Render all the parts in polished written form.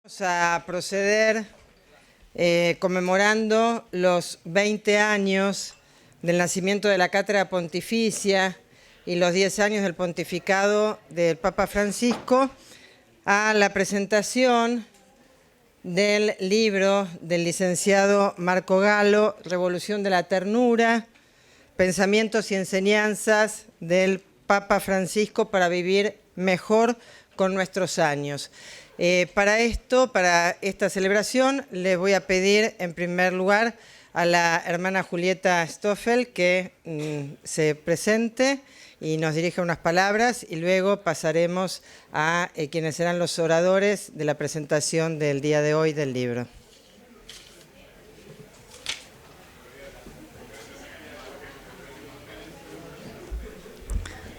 Vamos a proceder conmemorando los 20 años del nacimiento de la Cátedra Pontificia y los 10 años del pontificado del Papa Francisco a la presentación del libro del licenciado Marco Gallo, Revolución de la Ternura, Pensamientos y Enseñanzas del Papa Francisco para vivir mejor con nuestros años. Para esta celebración, les voy a pedir en primer lugar a la hermana Julieta Stoffel que se presente y nos dirija unas palabras, y luego pasaremos a quienes serán los oradores de la presentación del día de hoy del libro.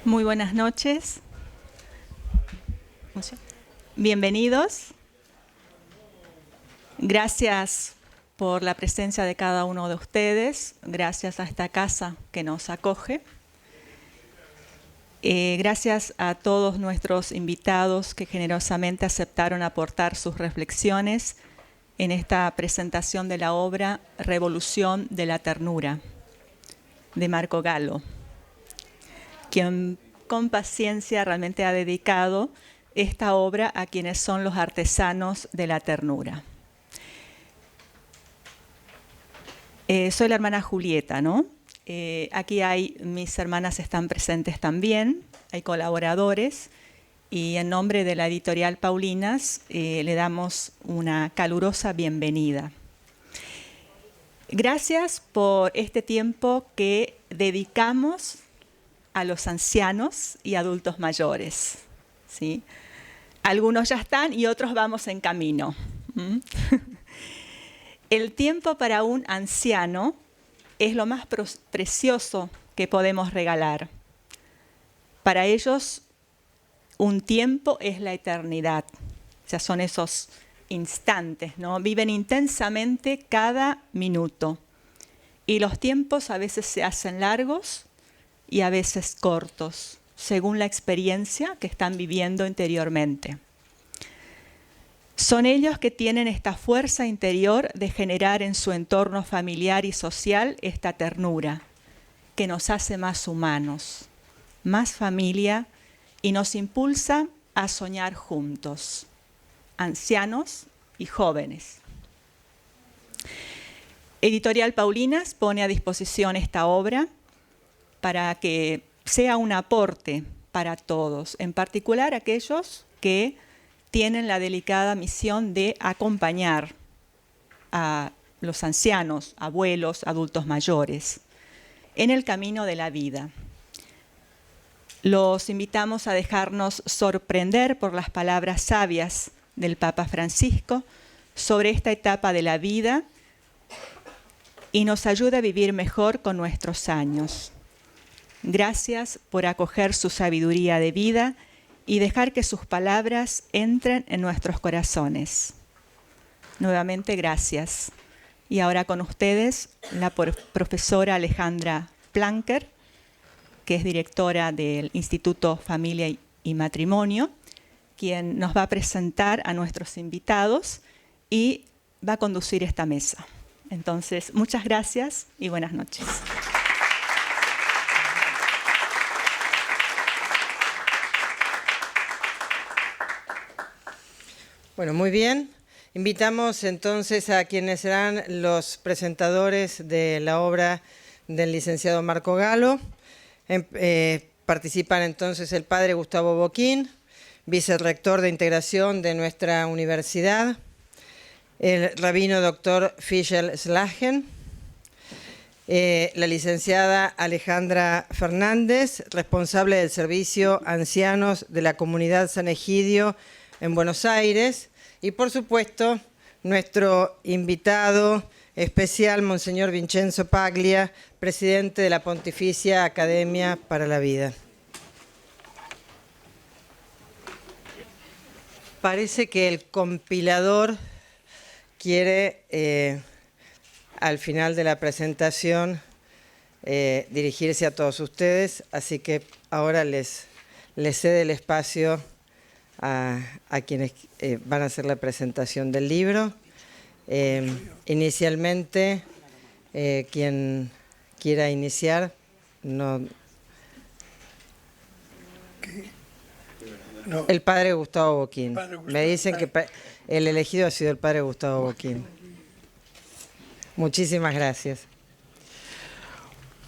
Muy buenas noches. Bienvenidos. Gracias por la presencia de cada uno de ustedes. Gracias a esta casa que nos acoge. Gracias a todos nuestros invitados que generosamente aceptaron aportar sus reflexiones en esta presentación de la obra Revolución de la Ternura, de Marco Gallo, quien con paciencia realmente ha dedicado esta obra a quienes son los artesanos de la ternura. Soy la hermana Julieta, ¿no? Aquí mis hermanas están presentes también, hay colaboradores, y en nombre de la editorial Paulinas le damos una calurosa bienvenida. Gracias por este tiempo que dedicamos a los ancianos y adultos mayores, ¿sí? Algunos ya están y otros vamos en camino. El tiempo para un anciano es lo más precioso que podemos regalar. Para ellos, un tiempo es la eternidad. O sea, son esos instantes, ¿no? Viven intensamente cada minuto. Y los tiempos a veces se hacen largos y a veces cortos, según la experiencia que están viviendo interiormente. Son ellos que tienen esta fuerza interior de generar en su entorno familiar y social esta ternura, que nos hace más humanos, más familia y nos impulsa a soñar juntos, ancianos y jóvenes. Editorial Paulinas pone a disposición esta obra para que sea un aporte para todos, en particular aquellos que tienen la delicada misión de acompañar a los ancianos, abuelos, adultos mayores, en el camino de la vida. Los invitamos a dejarnos sorprender por las palabras sabias del Papa Francisco sobre esta etapa de la vida y nos ayuda a vivir mejor con nuestros años. Gracias por acoger su sabiduría de vida y dejar que sus palabras entren en nuestros corazones. Nuevamente, gracias. Y ahora con ustedes, la profesora Alejandra Planker, que es directora del Instituto Familia y Matrimonio, quien nos va a presentar a nuestros invitados y va a conducir esta mesa. Entonces, muchas gracias y buenas noches. Bueno, muy bien. Invitamos entonces a quienes serán los presentadores de la obra del licenciado Marco Gallo. Participan entonces el padre Gustavo Boquín, vicerrector de integración de nuestra universidad, el rabino doctor Fischel Slagen, la licenciada Alejandra Fernández, responsable del servicio Ancianos de la Comunidad San Egidio en Buenos Aires, y por supuesto nuestro invitado especial, Monseñor Vincenzo Paglia, presidente de la Pontificia Academia para la Vida. Parece que el compilador quiere, al final de la presentación, dirigirse a todos ustedes, así que ahora les cede el espacio a quienes van a hacer la presentación del libro. Inicialmente, quien quiera iniciar, no. El padre Gustavo Boquín. Me dicen que el elegido ha sido el padre Gustavo Boquín. Muchísimas gracias.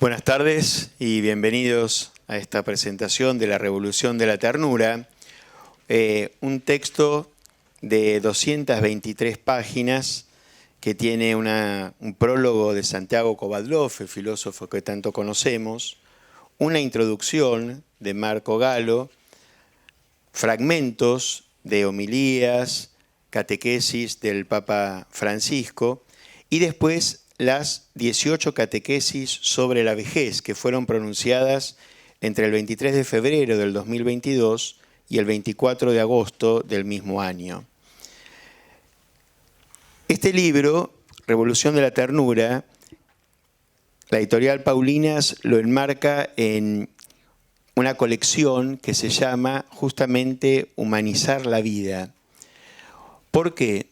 Buenas tardes y bienvenidos a esta presentación de La Revolución de la Ternura. Un texto de 223 páginas que tiene un prólogo de Santiago Kovadlov, el filósofo que tanto conocemos, una introducción de Marco Galo, fragmentos de homilías, catequesis del Papa Francisco y después las 18 catequesis sobre la vejez que fueron pronunciadas entre el 23 de febrero del 2022 y el 24 de agosto del mismo año. Este libro, Revolución de la Ternura, la editorial Paulinas lo enmarca en una colección que se llama justamente Humanizar la vida. ¿Por qué?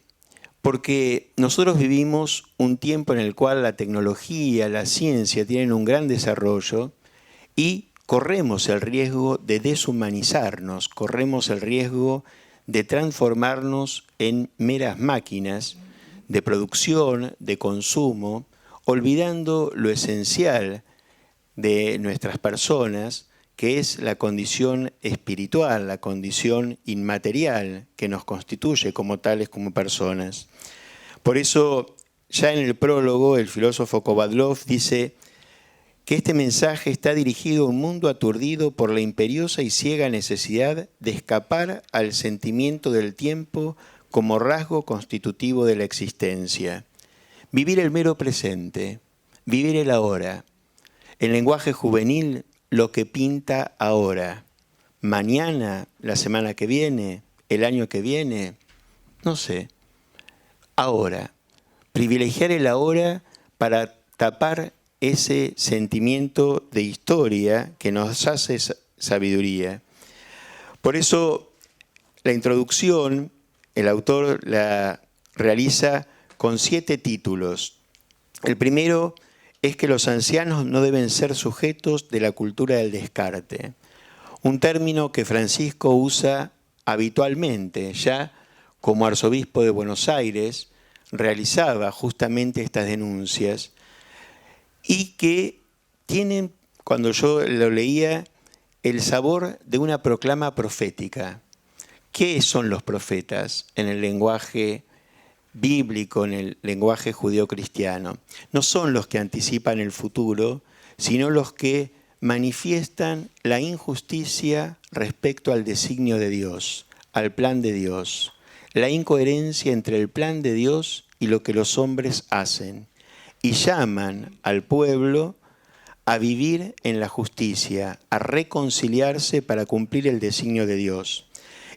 Porque nosotros vivimos un tiempo en el cual la tecnología, la ciencia tienen un gran desarrollo y corremos el riesgo de deshumanizarnos, corremos el riesgo de transformarnos en meras máquinas de producción, de consumo, olvidando lo esencial de nuestras personas, que es la condición espiritual, la condición inmaterial que nos constituye como tales, como personas. Por eso, ya en el prólogo, el filósofo Kovadlov dice que este mensaje está dirigido a un mundo aturdido por la imperiosa y ciega necesidad de escapar al sentimiento del tiempo como rasgo constitutivo de la existencia. Vivir el mero presente, vivir el ahora. En lenguaje juvenil, lo que pinta ahora. Mañana, la semana que viene, el año que viene, no sé. Ahora. Privilegiar el ahora para tapar ese sentimiento de historia que nos hace sabiduría. Por eso, la introducción, el autor la realiza con 7 títulos. El primero es que los ancianos no deben ser sujetos de la cultura del descarte, un término que Francisco usa habitualmente. Ya como arzobispo de Buenos Aires realizaba justamente estas denuncias y que tienen, cuando yo lo leía, el sabor de una proclama profética. ¿Qué son los profetas en el lenguaje bíblico, en el lenguaje judío-cristiano? No son los que anticipan el futuro, sino los que manifiestan la injusticia respecto al designio de Dios, al plan de Dios, la incoherencia entre el plan de Dios y lo que los hombres hacen, y llaman al pueblo a vivir en la justicia, a reconciliarse para cumplir el designio de Dios.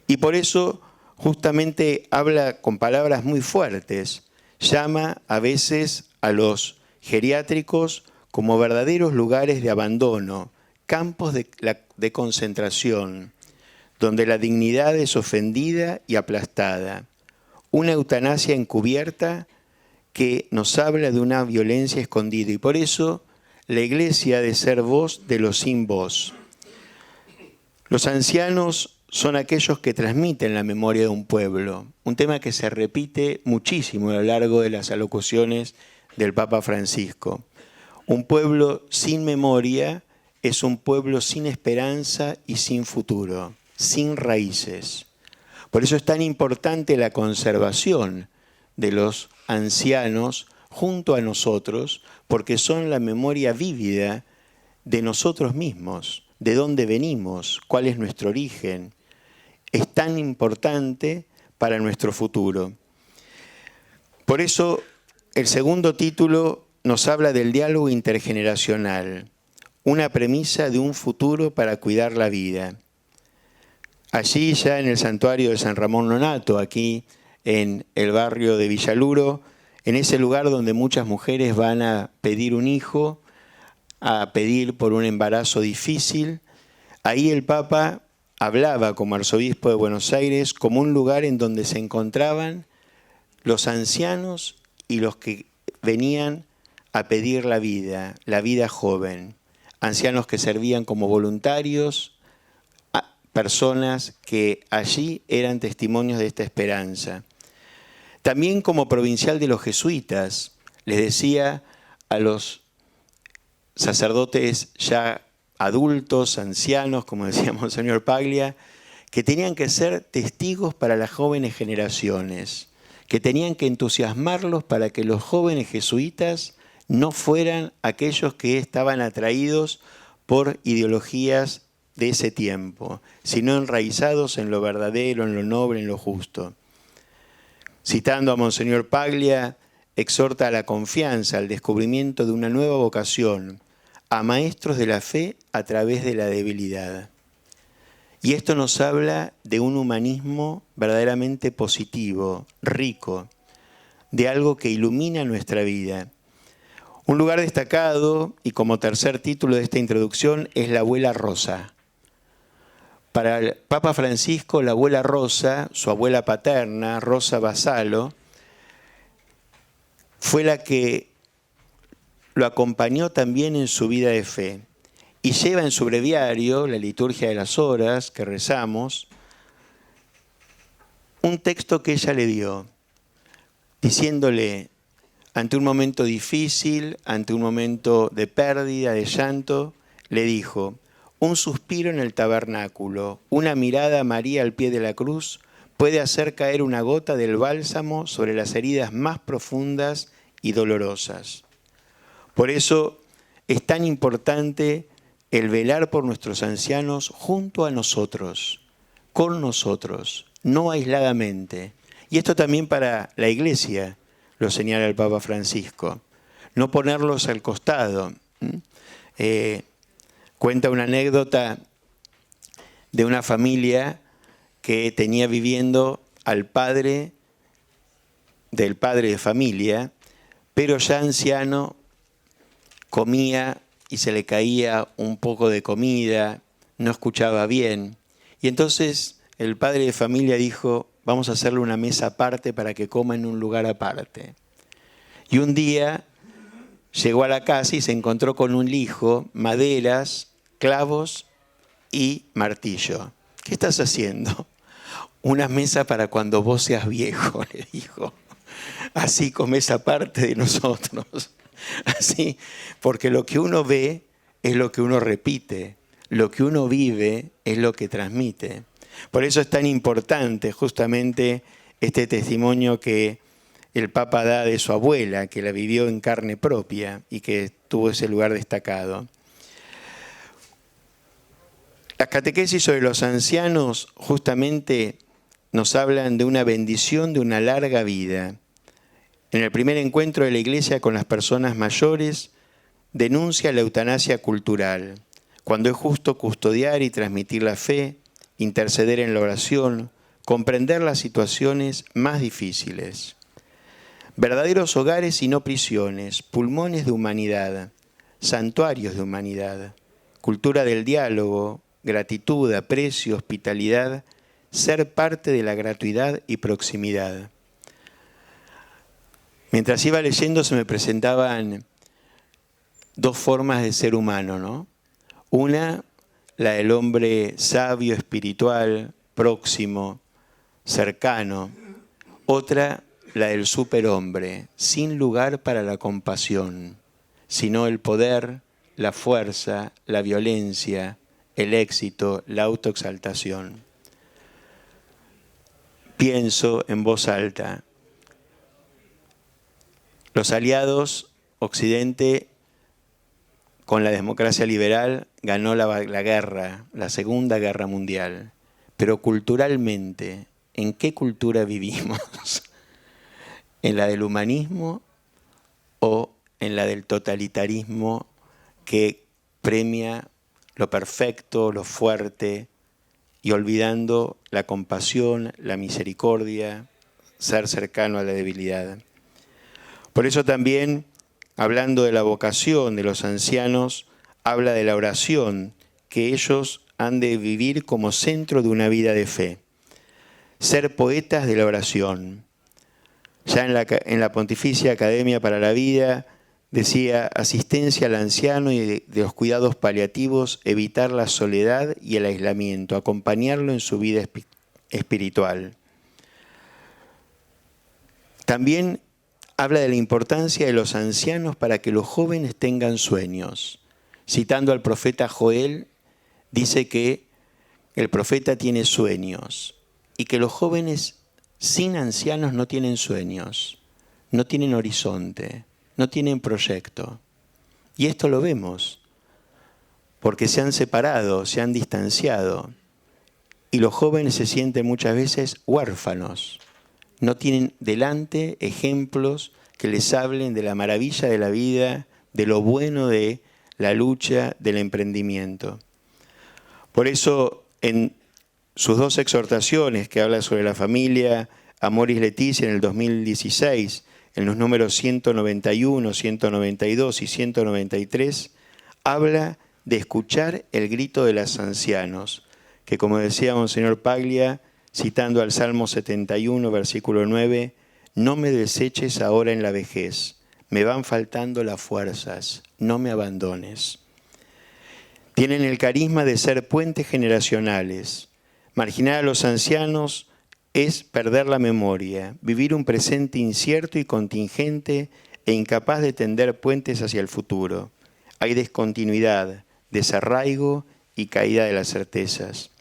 Y por eso justamente habla con palabras muy fuertes, llama a veces a los geriátricos como verdaderos lugares de abandono, campos de concentración, donde la dignidad es ofendida y aplastada. Una eutanasia encubierta que nos habla de una violencia escondida. Y por eso la Iglesia ha de ser voz de los sin voz. Los ancianos son aquellos que transmiten la memoria de un pueblo, un tema que se repite muchísimo a lo largo de las alocuciones del Papa Francisco. Un pueblo sin memoria es un pueblo sin esperanza y sin futuro, sin raíces. Por eso es tan importante la conservación de los ancianos junto a nosotros, porque son la memoria vívida de nosotros mismos, de dónde venimos, cuál es nuestro origen. Es tan importante para nuestro futuro. Por eso, el segundo título nos habla del diálogo intergeneracional, una premisa de un futuro para cuidar la vida. Allí, ya en el santuario de San Ramón Nonnato, aquí en el barrio de Villaluro, en ese lugar donde muchas mujeres van a pedir un hijo, a pedir por un embarazo difícil, ahí el Papa hablaba como arzobispo de Buenos Aires como un lugar en donde se encontraban los ancianos y los que venían a pedir la vida joven. Ancianos que servían como voluntarios, personas que allí eran testimonios de esta esperanza. También como provincial de los jesuitas, les decía a los sacerdotes ya adultos, ancianos, como decía Monseñor Paglia, que tenían que ser testigos para las jóvenes generaciones, que tenían que entusiasmarlos para que los jóvenes jesuitas no fueran aquellos que estaban atraídos por ideologías de ese tiempo, sino enraizados en lo verdadero, en lo noble, en lo justo. Citando a Monseñor Paglia, exhorta a la confianza, al descubrimiento de una nueva vocación, a maestros de la fe a través de la debilidad. Y esto nos habla de un humanismo verdaderamente positivo, rico, de algo que ilumina nuestra vida. Un lugar destacado, y como tercer título de esta introducción, es la abuela Rosa. Para el Papa Francisco, la abuela Rosa, su abuela paterna, Rosa Vassallo, fue la que lo acompañó también en su vida de fe. Y lleva en su breviario, la liturgia de las horas que rezamos, un texto que ella le dio, diciéndole, ante un momento difícil, ante un momento de pérdida, de llanto, le dijo, un suspiro en el tabernáculo, una mirada a María al pie de la cruz, puede hacer caer una gota del bálsamo sobre las heridas más profundas y dolorosas. Por eso es tan importante el velar por nuestros ancianos junto a nosotros, con nosotros, no aisladamente. Y esto también para la Iglesia, lo señala el Papa Francisco. No ponerlos al costado. Cuenta una anécdota de una familia que tenía viviendo al padre del padre de familia, pero ya anciano, comía y se le caía un poco de comida, no escuchaba bien. Y entonces el padre de familia dijo, vamos a hacerle una mesa aparte para que coma en un lugar aparte. Y un día llegó a la casa y se encontró con un lijo, maderas, clavos y martillo. ¿Qué estás haciendo? Una mesa para cuando vos seas viejo, le dijo. Así comes aparte de nosotros. Así, porque lo que uno ve es lo que uno repite, lo que uno vive es lo que transmite. Por eso es tan importante justamente este testimonio que el Papa da de su abuela, que la vivió en carne propia y que tuvo ese lugar destacado. Las catequesis sobre los ancianos justamente nos hablan de una bendición de una larga vida. En el primer encuentro de la Iglesia con las personas mayores, denuncia la eutanasia cultural, cuando es justo custodiar y transmitir la fe, interceder en la oración, comprender las situaciones más difíciles. Verdaderos hogares y no prisiones, pulmones de humanidad, santuarios de humanidad, cultura del diálogo, gratitud, aprecio, hospitalidad, ser parte de la gratuidad y proximidad. Mientras iba leyendo se me presentaban dos formas de ser humano, ¿no? Una, la del hombre sabio, espiritual, próximo, cercano. Otra, la del superhombre, sin lugar para la compasión, sino el poder, la fuerza, la violencia, el éxito, la autoexaltación. Pienso en voz alta. Los aliados, Occidente, con la democracia liberal, ganó la guerra, la Segunda Guerra Mundial. Pero culturalmente, ¿en qué cultura vivimos? ¿En la del humanismo o en la del totalitarismo que premia lo perfecto, lo fuerte y olvidando la compasión, la misericordia, ser cercano a la debilidad? Por eso también, hablando de la vocación de los ancianos, habla de la oración que ellos han de vivir como centro de una vida de fe. Ser poetas de la oración. Ya en la Pontificia Academia para la Vida decía: asistencia al anciano y de los cuidados paliativos, evitar la soledad y el aislamiento, acompañarlo en su vida espiritual. También habla de la importancia de los ancianos para que los jóvenes tengan sueños. Citando al profeta Joel, dice que el profeta tiene sueños y que los jóvenes sin ancianos no tienen sueños, no tienen horizonte, no tienen proyecto. Y esto lo vemos, porque se han separado, se han distanciado, y los jóvenes se sienten muchas veces huérfanos. No tienen delante ejemplos que les hablen de la maravilla de la vida, de lo bueno de la lucha, del emprendimiento. Por eso, en sus dos exhortaciones que habla sobre la familia, Amoris Laetitia en el 2016, en los números 191, 192 y 193, habla de escuchar el grito de los ancianos, que como decía Monseñor Paglia, citando al Salmo 71, versículo 9, no me deseches ahora en la vejez, me van faltando las fuerzas, no me abandones. Tienen el carisma de ser puentes generacionales. Marginar a los ancianos es perder la memoria, vivir un presente incierto y contingente e incapaz de tender puentes hacia el futuro. Hay descontinuidad, desarraigo y caída de las certezas.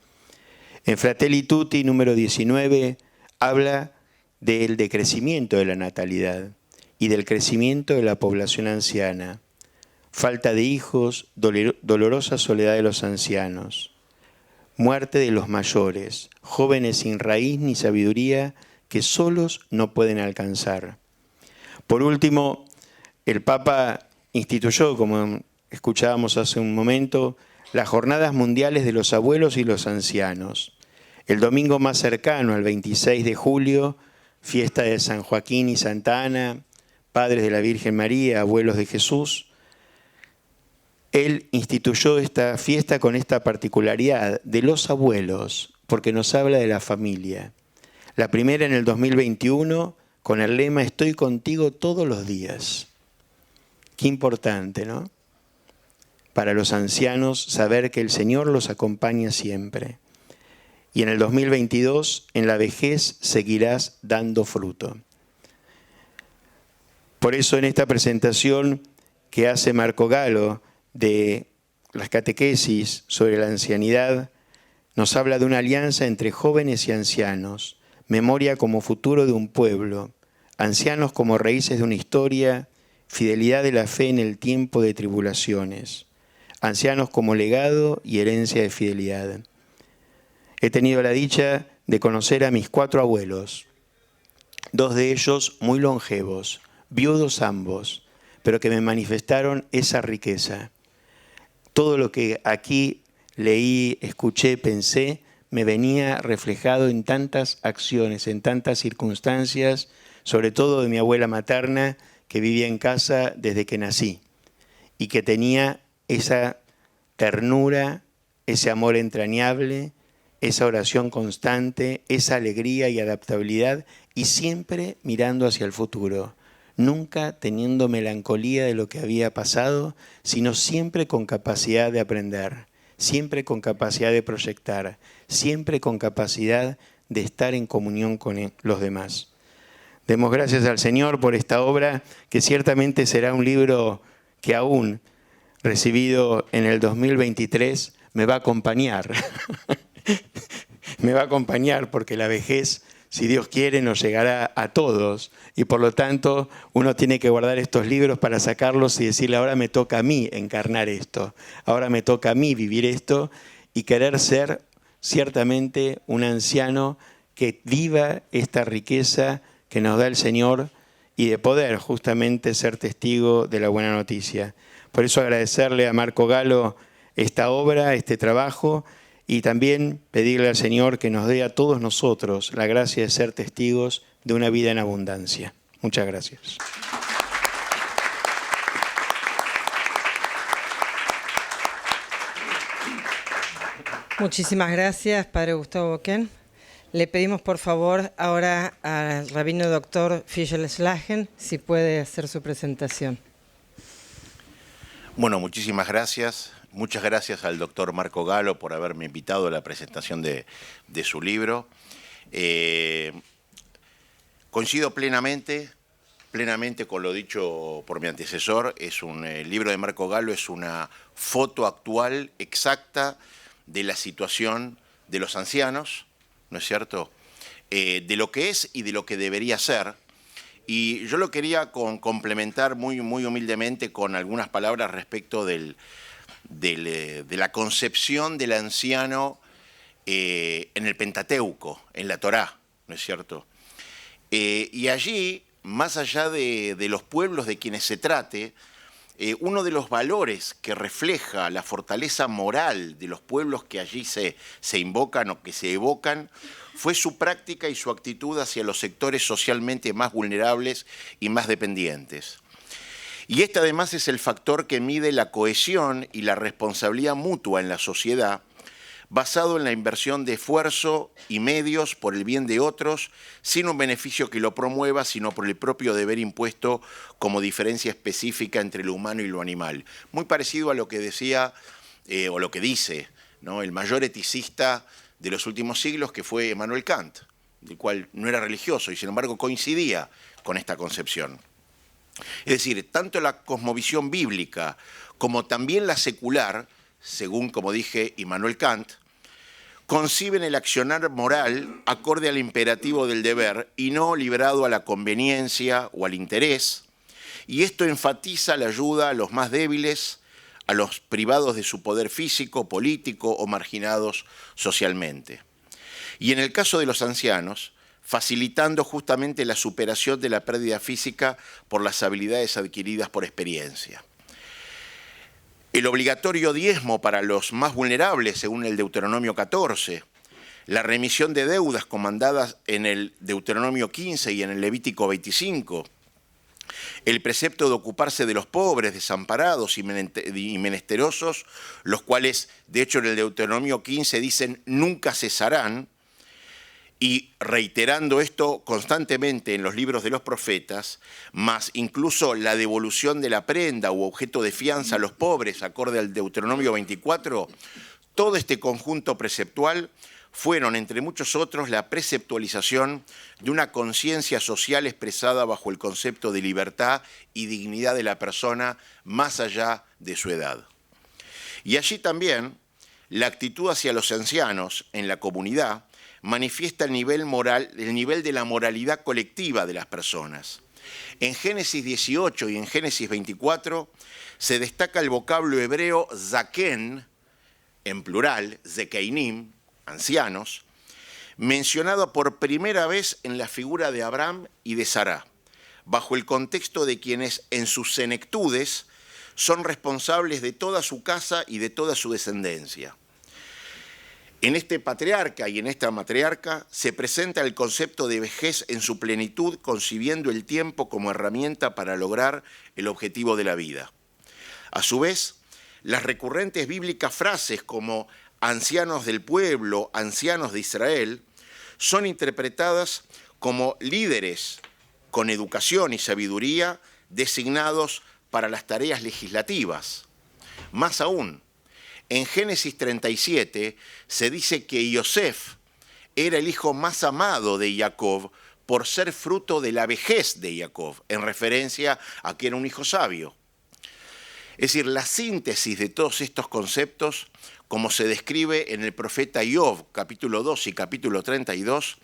En Fratelli Tutti, número 19, habla del decrecimiento de la natalidad y del crecimiento de la población anciana. Falta de hijos, dolorosa soledad de los ancianos. Muerte de los mayores, jóvenes sin raíz ni sabiduría que solos no pueden alcanzar. Por último, el Papa instituyó, como escuchábamos hace un momento, las Jornadas Mundiales de los Abuelos y los Ancianos. El domingo más cercano, el 26 de julio, fiesta de San Joaquín y Santa Ana, padres de la Virgen María, abuelos de Jesús. Él instituyó esta fiesta con esta particularidad de los abuelos, porque nos habla de la familia. La primera en el 2021, con el lema Estoy contigo todos los días. Qué importante, ¿no? Para los ancianos saber que el Señor los acompaña siempre. Y en el 2022, en la vejez, seguirás dando fruto. Por eso en esta presentación que hace Marco Galo de las catequesis sobre la ancianidad, nos habla de una alianza entre jóvenes y ancianos, memoria como futuro de un pueblo, ancianos como raíces de una historia, fidelidad de la fe en el tiempo de tribulaciones, ancianos como legado y herencia de fidelidad. He tenido la dicha de conocer a mis 4 abuelos, 2 de ellos muy longevos, viudos ambos, pero que me manifestaron esa riqueza. Todo lo que aquí leí, escuché, pensé, me venía reflejado en tantas acciones, en tantas circunstancias, sobre todo de mi abuela materna, que vivía en casa desde que nací y que tenía esa ternura, ese amor entrañable, esa oración constante, esa alegría y adaptabilidad, y siempre mirando hacia el futuro. Nunca teniendo melancolía de lo que había pasado, sino siempre con capacidad de aprender, siempre con capacidad de proyectar, siempre con capacidad de estar en comunión con los demás. Demos gracias al Señor por esta obra, que ciertamente será un libro que aún, recibido en el 2023, me va a acompañar. Me va a acompañar porque la vejez, si Dios quiere, nos llegará a todos, y por lo tanto uno tiene que guardar estos libros para sacarlos y decirle: ahora me toca a mí encarnar esto, ahora me toca a mí vivir esto, y querer ser ciertamente un anciano que viva esta riqueza que nos da el Señor y de poder justamente ser testigo de la buena noticia. Por eso agradecerle a Marco Galo esta obra, este trabajo, y también pedirle al Señor que nos dé a todos nosotros la gracia de ser testigos de una vida en abundancia. Muchas gracias. Muchísimas gracias, Padre Gustavo Boquén. Le pedimos, por favor, ahora al rabino doctor Fischel-Schlagen si puede hacer su presentación. Bueno, muchísimas gracias. Muchas gracias al doctor Marco Galo por haberme invitado a la presentación de su libro. Coincido plenamente con lo dicho por mi antecesor. El libro de Marco Galo es una foto actual exacta de la situación de los ancianos, ¿no es cierto? De lo que es y de lo que debería ser. Y yo lo quería complementar muy humildemente con algunas palabras respecto de la concepción del anciano en el Pentateuco, en la Torá, ¿no es cierto? Y allí, más allá de los pueblos de quienes se trate, uno de los valores que refleja la fortaleza moral de los pueblos que allí se invocan o que se evocan fue su práctica y su actitud hacia los sectores socialmente más vulnerables y más dependientes. Y este además es el factor que mide la cohesión y la responsabilidad mutua en la sociedad, basado en la inversión de esfuerzo y medios por el bien de otros, sin un beneficio que lo promueva, sino por el propio deber impuesto como diferencia específica entre lo humano y lo animal. Muy parecido a lo que decía, o lo que dice, ¿no?, el mayor eticista de los últimos siglos, que fue Immanuel Kant, el cual no era religioso y sin embargo coincidía con esta concepción. Es decir, tanto la cosmovisión bíblica como también la secular, según, como dije, Immanuel Kant, conciben el accionar moral acorde al imperativo del deber y no librado a la conveniencia o al interés, y esto enfatiza la ayuda a los más débiles, a los privados de su poder físico, político o marginados socialmente. Y en el caso de los ancianos, facilitando justamente la superación de la pérdida física por las habilidades adquiridas por experiencia. El obligatorio diezmo para los más vulnerables, según el Deuteronomio 14, la remisión de deudas comandadas en el Deuteronomio 15 y en el Levítico 25, el precepto de ocuparse de los pobres, desamparados y menesterosos, los cuales, de hecho, en el Deuteronomio 15 dicen nunca cesarán, y reiterando esto constantemente en los libros de los profetas, más incluso la devolución de la prenda u objeto de fianza a los pobres, acorde al Deuteronomio 24, todo este conjunto preceptual fueron, entre muchos otros, la preceptualización de una conciencia social expresada bajo el concepto de libertad y dignidad de la persona más allá de su edad. Y allí también la actitud hacia los ancianos en la comunidad manifiesta el nivel de la moralidad colectiva de las personas. En Génesis 18 y en Génesis 24 se destaca el vocablo hebreo zaken, en plural, zekeinim, ancianos, mencionado por primera vez en la figura de Abraham y de Sará, bajo el contexto de quienes en sus senectudes son responsables de toda su casa y de toda su descendencia. En este patriarca y en esta matriarca se presenta el concepto de vejez en su plenitud, concibiendo el tiempo como herramienta para lograr el objetivo de la vida. A su vez, las recurrentes bíblicas frases como ancianos del pueblo, ancianos de Israel, son interpretadas como líderes con educación y sabiduría designados para las tareas legislativas. Más aún, en Génesis 37 se dice que Yosef era el hijo más amado de Jacob por ser fruto de la vejez de Jacob, en referencia a que era un hijo sabio. Es decir, la síntesis de todos estos conceptos, como se describe en el profeta Job, capítulo 2 y capítulo 32,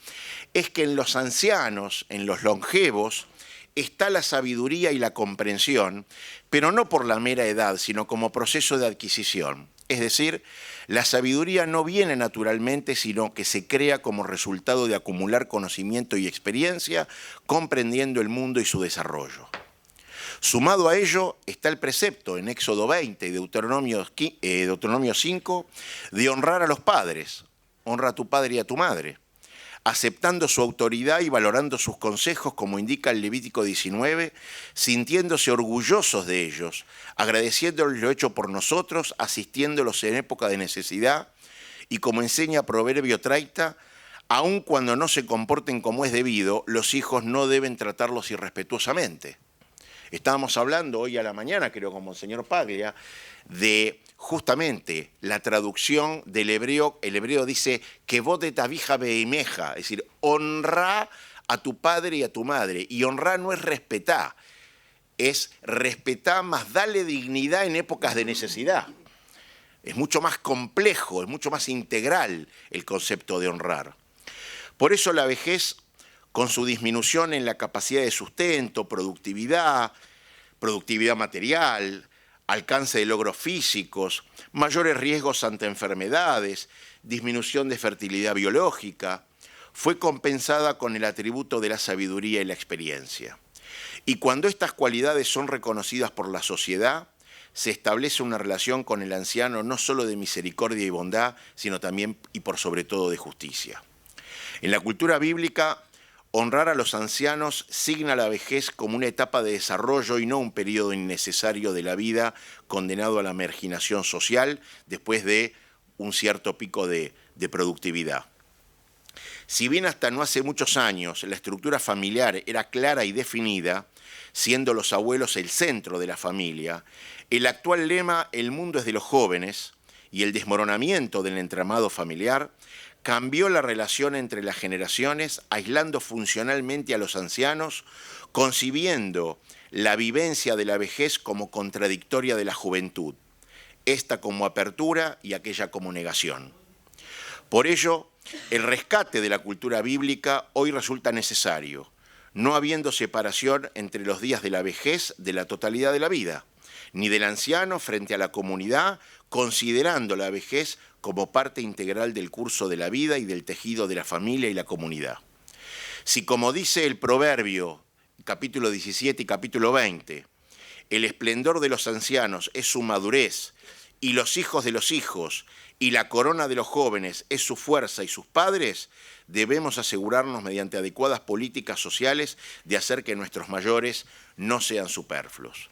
es que en los ancianos, en los longevos, está la sabiduría y la comprensión, pero no por la mera edad, sino como proceso de adquisición. Es decir, la sabiduría no viene naturalmente, sino que se crea como resultado de acumular conocimiento y experiencia, comprendiendo el mundo y su desarrollo. Sumado a ello está el precepto en Éxodo 20 y Deuteronomio 5 de honrar a los padres. Honra a tu padre y a tu madre, aceptando su autoridad y valorando sus consejos, como indica el Levítico 19, sintiéndose orgullosos de ellos, agradeciéndoles lo hecho por nosotros, asistiéndolos en época de necesidad y como enseña Proverbio 30, aun cuando no se comporten como es debido, los hijos no deben tratarlos irrespetuosamente. Estábamos hablando hoy a la mañana, creo, con Monseñor Paglia, de justamente la traducción del hebreo. El hebreo dice, kevod et avija veimeja, es decir, honra a tu padre y a tu madre. Y honrar no es respetar, es respetar más darle dignidad en épocas de necesidad. Es mucho más complejo, es mucho más integral el concepto de honrar. Por eso la vejez, con su disminución en la capacidad de sustento, productividad material, alcance de logros físicos, mayores riesgos ante enfermedades, disminución de fertilidad biológica, fue compensada con el atributo de la sabiduría y la experiencia. Y cuando estas cualidades son reconocidas por la sociedad, se establece una relación con el anciano no solo de misericordia y bondad, sino también y por sobre todo de justicia. En la cultura bíblica, honrar a los ancianos signa la vejez como una etapa de desarrollo y no un periodo innecesario de la vida condenado a la marginación social después de un cierto pico de productividad. Si bien hasta no hace muchos años la estructura familiar era clara y definida, siendo los abuelos el centro de la familia, el actual lema «El mundo es de los jóvenes» y el desmoronamiento del entramado familiar cambió la relación entre las generaciones, aislando funcionalmente a los ancianos, concibiendo la vivencia de la vejez como contradictoria de la juventud, esta como apertura y aquella como negación. Por ello, el rescate de la cultura bíblica hoy resulta necesario, no habiendo separación entre los días de la vejez de la totalidad de la vida, ni del anciano frente a la comunidad, considerando la vejez como parte integral del curso de la vida y del tejido de la familia y la comunidad. Si, como dice el Proverbio, capítulo 17 y capítulo 20, el esplendor de los ancianos es su madurez, y los hijos de los hijos, y la corona de los jóvenes es su fuerza y sus padres, debemos asegurarnos mediante adecuadas políticas sociales de hacer que nuestros mayores no sean superfluos.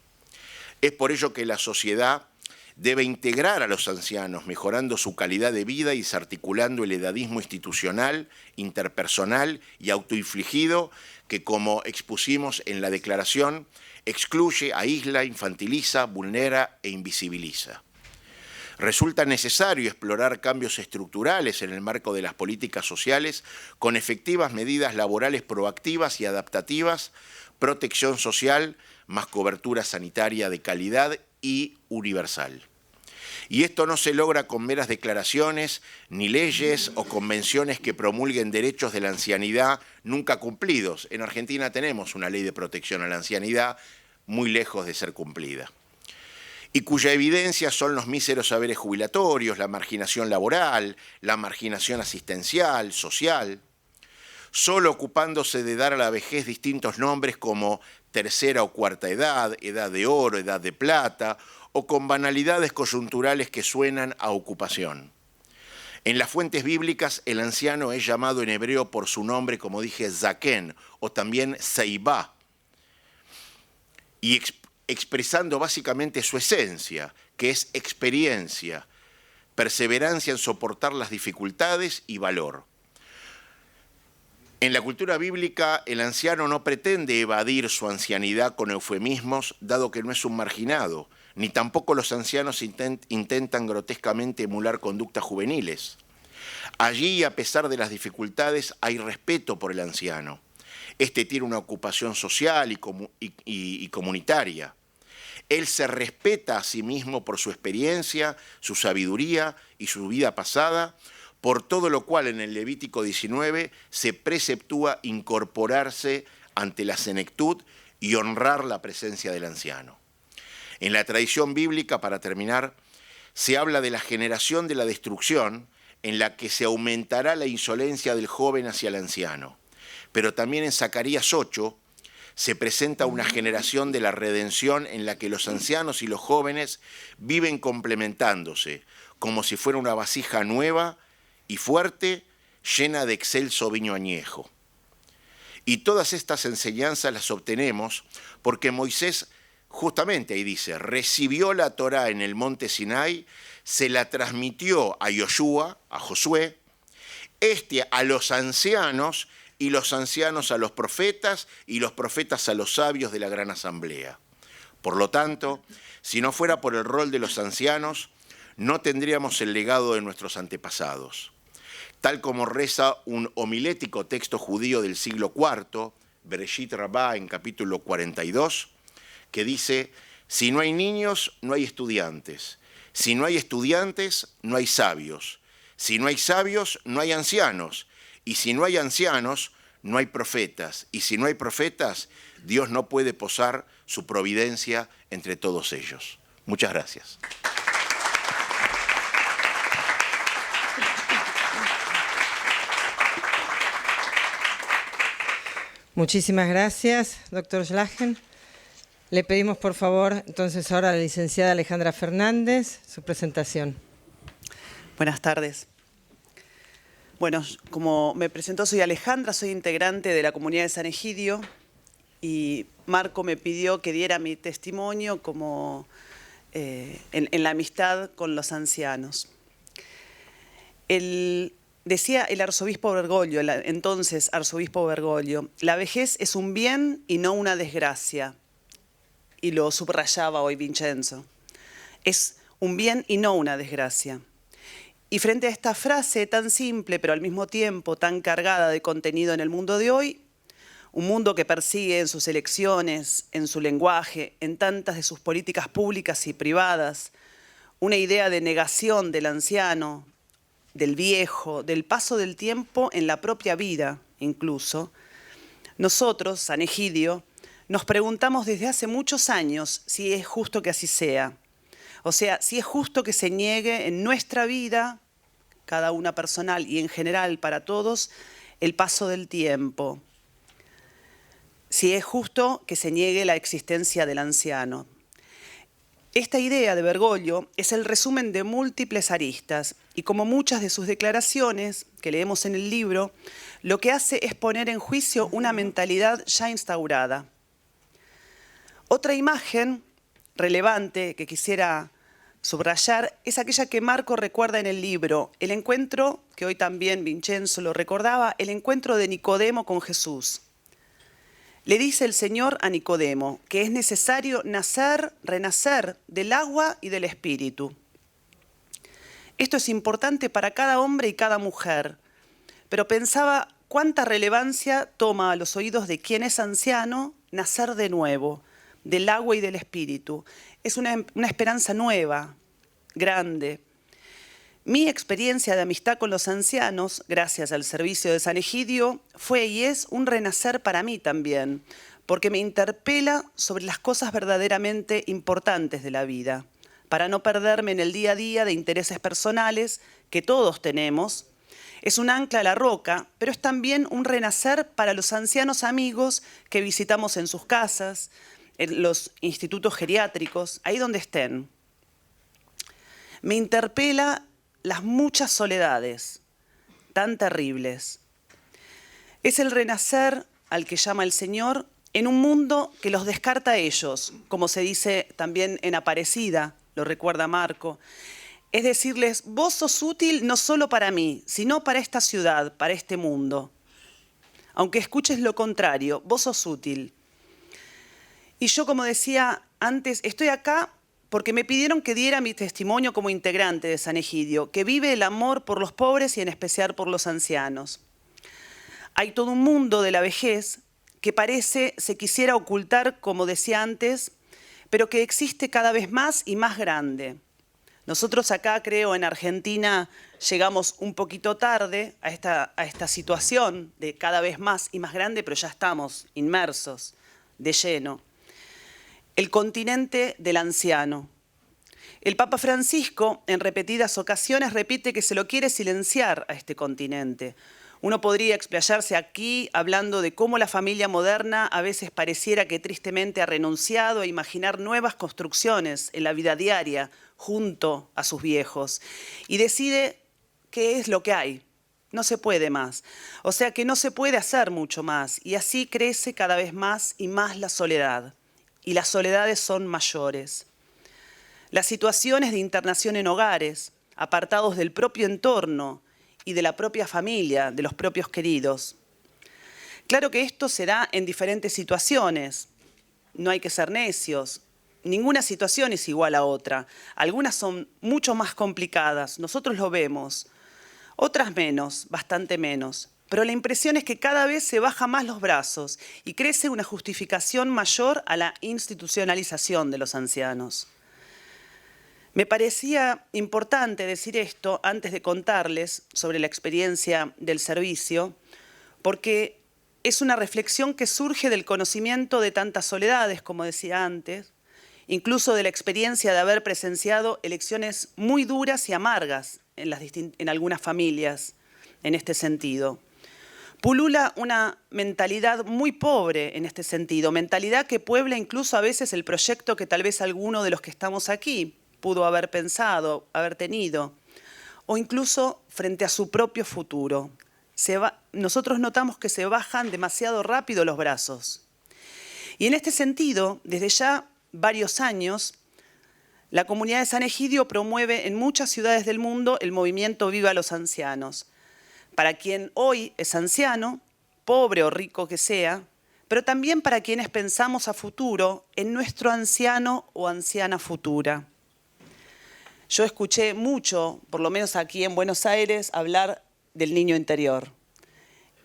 Es por ello que la sociedad debe integrar a los ancianos, mejorando su calidad de vida y desarticulando el edadismo institucional, interpersonal y autoinfligido que, como expusimos en la declaración, excluye, aísla, infantiliza, vulnera e invisibiliza. Resulta necesario explorar cambios estructurales en el marco de las políticas sociales con efectivas medidas laborales proactivas y adaptativas, protección social, más cobertura sanitaria de calidad y universal. Y esto no se logra con meras declaraciones, ni leyes o convenciones que promulguen derechos de la ancianidad nunca cumplidos. En Argentina tenemos una ley de protección a la ancianidad muy lejos de ser cumplida, y cuya evidencia son los míseros saberes jubilatorios, la marginación laboral, la marginación asistencial, social, solo ocupándose de dar a la vejez distintos nombres como tercera o cuarta edad, edad de oro, edad de plata, o con banalidades coyunturales que suenan a ocupación. En las fuentes bíblicas, el anciano es llamado en hebreo por su nombre, como dije, Zaken, o también Seibá, y expresando básicamente su esencia, que es experiencia, perseverancia en soportar las dificultades y valor. En la cultura bíblica, el anciano no pretende evadir su ancianidad con eufemismos, dado que no es un marginado, ni tampoco los ancianos intentan grotescamente emular conductas juveniles. Allí, a pesar de las dificultades, hay respeto por el anciano. Este tiene una ocupación social y comunitaria. Él se respeta a sí mismo por su experiencia, su sabiduría y su vida pasada, por todo lo cual en el Levítico 19 se preceptúa incorporarse ante la senectud y honrar la presencia del anciano. En la tradición bíblica, para terminar, se habla de la generación de la destrucción en la que se aumentará la insolencia del joven hacia el anciano. Pero también en Zacarías 8 se presenta una generación de la redención en la que los ancianos y los jóvenes viven complementándose, como si fuera una vasija nueva y fuerte, llena de excelso vino añejo. Y todas estas enseñanzas las obtenemos porque Moisés justamente ahí dice, recibió la Torá en el monte Sinai, se la transmitió a Yoshua, a Josué, a los ancianos, y los ancianos a los profetas, y los profetas a los sabios de la gran asamblea. Por lo tanto, si no fuera por el rol de los ancianos, no tendríamos el legado de nuestros antepasados. Tal como reza un homilético texto judío del siglo IV, Bereshit Rabbah, en capítulo 42, que dice, si no hay niños, no hay estudiantes. Si no hay estudiantes, no hay sabios. Si no hay sabios, no hay ancianos. Y si no hay ancianos, no hay profetas. Y si no hay profetas, Dios no puede posar su providencia entre todos ellos. Muchas gracias. Muchísimas gracias, doctor Schlagen. Le pedimos, por favor, entonces ahora a la licenciada Alejandra Fernández, su presentación. Buenas tardes. Bueno, como me presentó, soy Alejandra, soy integrante de la comunidad de San Egidio y Marco me pidió que diera mi testimonio como, en la amistad con los ancianos. Decía el arzobispo Bergoglio, entonces arzobispo Bergoglio, la vejez es un bien y no una desgracia. Y lo subrayaba hoy Vincenzo. Es un bien y no una desgracia. Y frente a esta frase tan simple, pero al mismo tiempo tan cargada de contenido en el mundo de hoy, un mundo que persigue en sus elecciones, en su lenguaje, en tantas de sus políticas públicas y privadas, una idea de negación del anciano, del viejo, del paso del tiempo en la propia vida incluso, nosotros, San Egidio, nos preguntamos desde hace muchos años si es justo que así sea. O sea, si es justo que se niegue en nuestra vida, cada una personal y en general para todos, el paso del tiempo. Si es justo que se niegue la existencia del anciano. Esta idea de Bergoglio es el resumen de múltiples aristas y como muchas de sus declaraciones que leemos en el libro, lo que hace es poner en juicio una mentalidad ya instaurada. Otra imagen relevante que quisiera subrayar es aquella que Marco recuerda en el libro, el encuentro, que hoy también Vincenzo lo recordaba, el encuentro de Nicodemo con Jesús. Le dice el Señor a Nicodemo que es necesario nacer, renacer del agua y del espíritu. Esto es importante para cada hombre y cada mujer, pero pensaba cuánta relevancia toma a los oídos de quien es anciano nacer de nuevo, del agua y del espíritu. Es una esperanza nueva, grande. Mi experiencia de amistad con los ancianos, gracias al servicio de San Egidio, fue y es un renacer para mí también, porque me interpela sobre las cosas verdaderamente importantes de la vida, para no perderme en el día a día de intereses personales que todos tenemos. Es un ancla a la roca, pero es también un renacer para los ancianos amigos que visitamos en sus casas, en los institutos geriátricos, ahí donde estén. Me interpela las muchas soledades tan terribles. Es el renacer al que llama el Señor en un mundo que los descarta a ellos, como se dice también en Aparecida, lo recuerda Marco. Es decirles, vos sos útil no solo para mí, sino para esta ciudad, para este mundo. Aunque escuches lo contrario, vos sos útil. Y yo, como decía antes, estoy acá porque me pidieron que diera mi testimonio como integrante de San Egidio, que vive el amor por los pobres y en especial por los ancianos. Hay todo un mundo de la vejez que parece se quisiera ocultar, como decía antes, pero que existe cada vez más y más grande. Nosotros acá, creo, en Argentina, llegamos un poquito tarde a esta situación de cada vez más y más grande, pero ya estamos inmersos de lleno. El continente del anciano. El Papa Francisco, en repetidas ocasiones, repite que se lo quiere silenciar a este continente. Uno podría explayarse aquí hablando de cómo la familia moderna a veces pareciera que tristemente ha renunciado a imaginar nuevas construcciones en la vida diaria junto a sus viejos y decide qué es lo que hay. No se puede más. O sea que no se puede hacer mucho más y así crece cada vez más y más la soledad. y las soledades son mayores. Las situaciones de internación en hogares, apartados del propio entorno y de la propia familia, de los propios queridos. Claro que esto se da en diferentes situaciones. No hay que ser necios. Ninguna situación es igual a otra. Algunas son mucho más complicadas, nosotros lo vemos. Otras menos, bastante menos. Pero la impresión es que cada vez se bajan más los brazos y crece una justificación mayor a la institucionalización de los ancianos. Me parecía importante decir esto antes de contarles sobre la experiencia del servicio, porque es una reflexión que surge del conocimiento de tantas soledades, como decía antes, incluso de la experiencia de haber presenciado elecciones muy duras y amargas en algunas familias en este sentido. Pulula una mentalidad muy pobre en este sentido, mentalidad que puebla incluso a veces el proyecto que tal vez alguno de los que estamos aquí pudo haber pensado, haber tenido, o incluso frente a su propio futuro. Nosotros notamos que se bajan demasiado rápido los brazos. Y en este sentido, desde ya varios años, la comunidad de San Egidio promueve en muchas ciudades del mundo el movimiento Viva los Ancianos. Para quien hoy es anciano, pobre o rico que sea, pero también para quienes pensamos a futuro en nuestro anciano o anciana futura. Yo escuché mucho, por lo menos aquí en Buenos Aires, hablar del niño interior.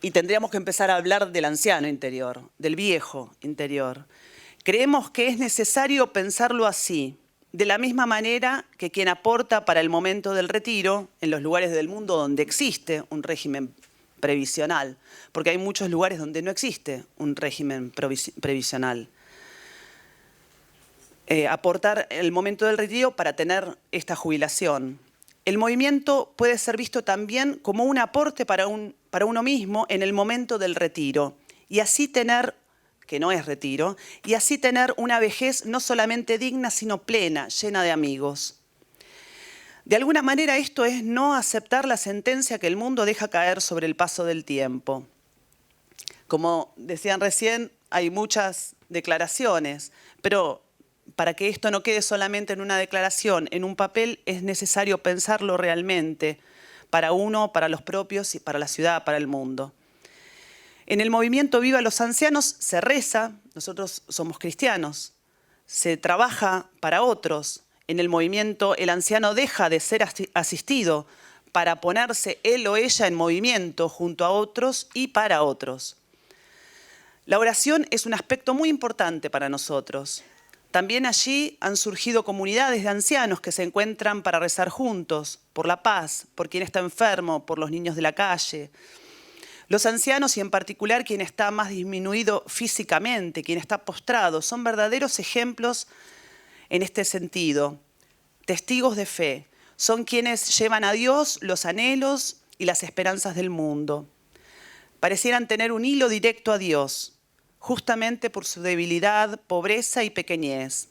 Y tendríamos que empezar a hablar del anciano interior, del viejo interior. Creemos que es necesario pensarlo así, de la misma manera que quien aporta para el momento del retiro en los lugares del mundo donde existe un régimen previsional, porque hay muchos lugares donde no existe un régimen previsional. Aportar el momento del retiro para tener esta jubilación. El movimiento puede ser visto también como un aporte para uno mismo en el momento del retiro y así tener, que no es retiro, y así tener una vejez no solamente digna, sino plena, llena de amigos. De alguna manera esto es no aceptar la sentencia que el mundo deja caer sobre el paso del tiempo. Como decían recién, hay muchas declaraciones, pero para que esto no quede solamente en una declaración, en un papel, es necesario pensarlo realmente, para uno, para los propios y para la ciudad, para el mundo. En el movimiento Viva los Ancianos se reza, nosotros somos cristianos, se trabaja para otros. En el movimiento el anciano deja de ser asistido para ponerse él o ella en movimiento junto a otros y para otros. La oración es un aspecto muy importante para nosotros. También allí han surgido comunidades de ancianos que se encuentran para rezar juntos, por la paz, por quien está enfermo, por los niños de la calle. Los ancianos y en particular quien está más disminuido físicamente, quien está postrado, son verdaderos ejemplos en este sentido. Testigos de fe, son quienes llevan a Dios los anhelos y las esperanzas del mundo. Parecieran tener un hilo directo a Dios, justamente por su debilidad, pobreza y pequeñez.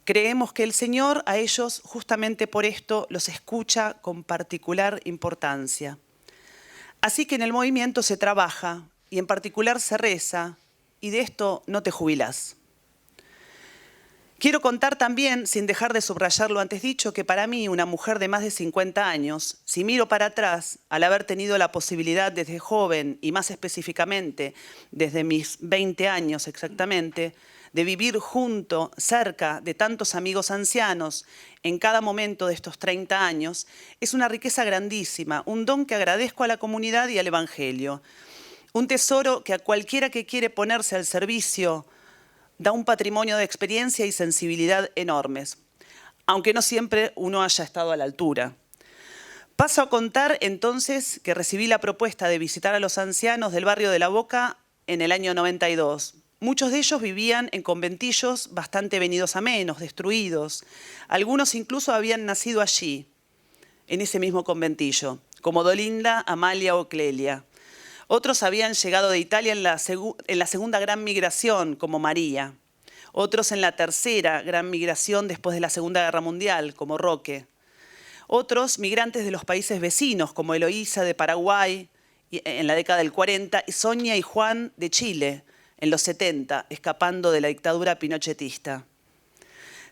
Creemos que el Señor a ellos, justamente por esto, los escucha con particular importancia. Así que en el movimiento se trabaja y en particular se reza, y de esto no te jubilás. Quiero contar también, sin dejar de subrayar lo antes dicho, que para mí, una mujer de más de 50 años, si miro para atrás, al haber tenido la posibilidad desde joven, y más específicamente desde mis 20 años exactamente, de vivir junto, cerca de tantos amigos ancianos en cada momento de estos 30 años, es una riqueza grandísima, un don que agradezco a la comunidad y al Evangelio. Un tesoro que a cualquiera que quiere ponerse al servicio da un patrimonio de experiencia y sensibilidad enormes, aunque no siempre uno haya estado a la altura. Paso a contar entonces que recibí la propuesta de visitar a los ancianos del barrio de La Boca en el año 92. Muchos de ellos vivían en conventillos bastante venidos a menos, destruidos. Algunos incluso habían nacido allí, en ese mismo conventillo, como Dolinda, Amalia o Clelia. Otros habían llegado de Italia en la segunda gran migración, como María. Otros en la tercera gran migración después de la Segunda Guerra Mundial, como Roque. Otros migrantes de los países vecinos, como Eloísa de Paraguay en la década del 40 y Sonia y Juan de Chile en los 70, escapando de la dictadura pinochetista.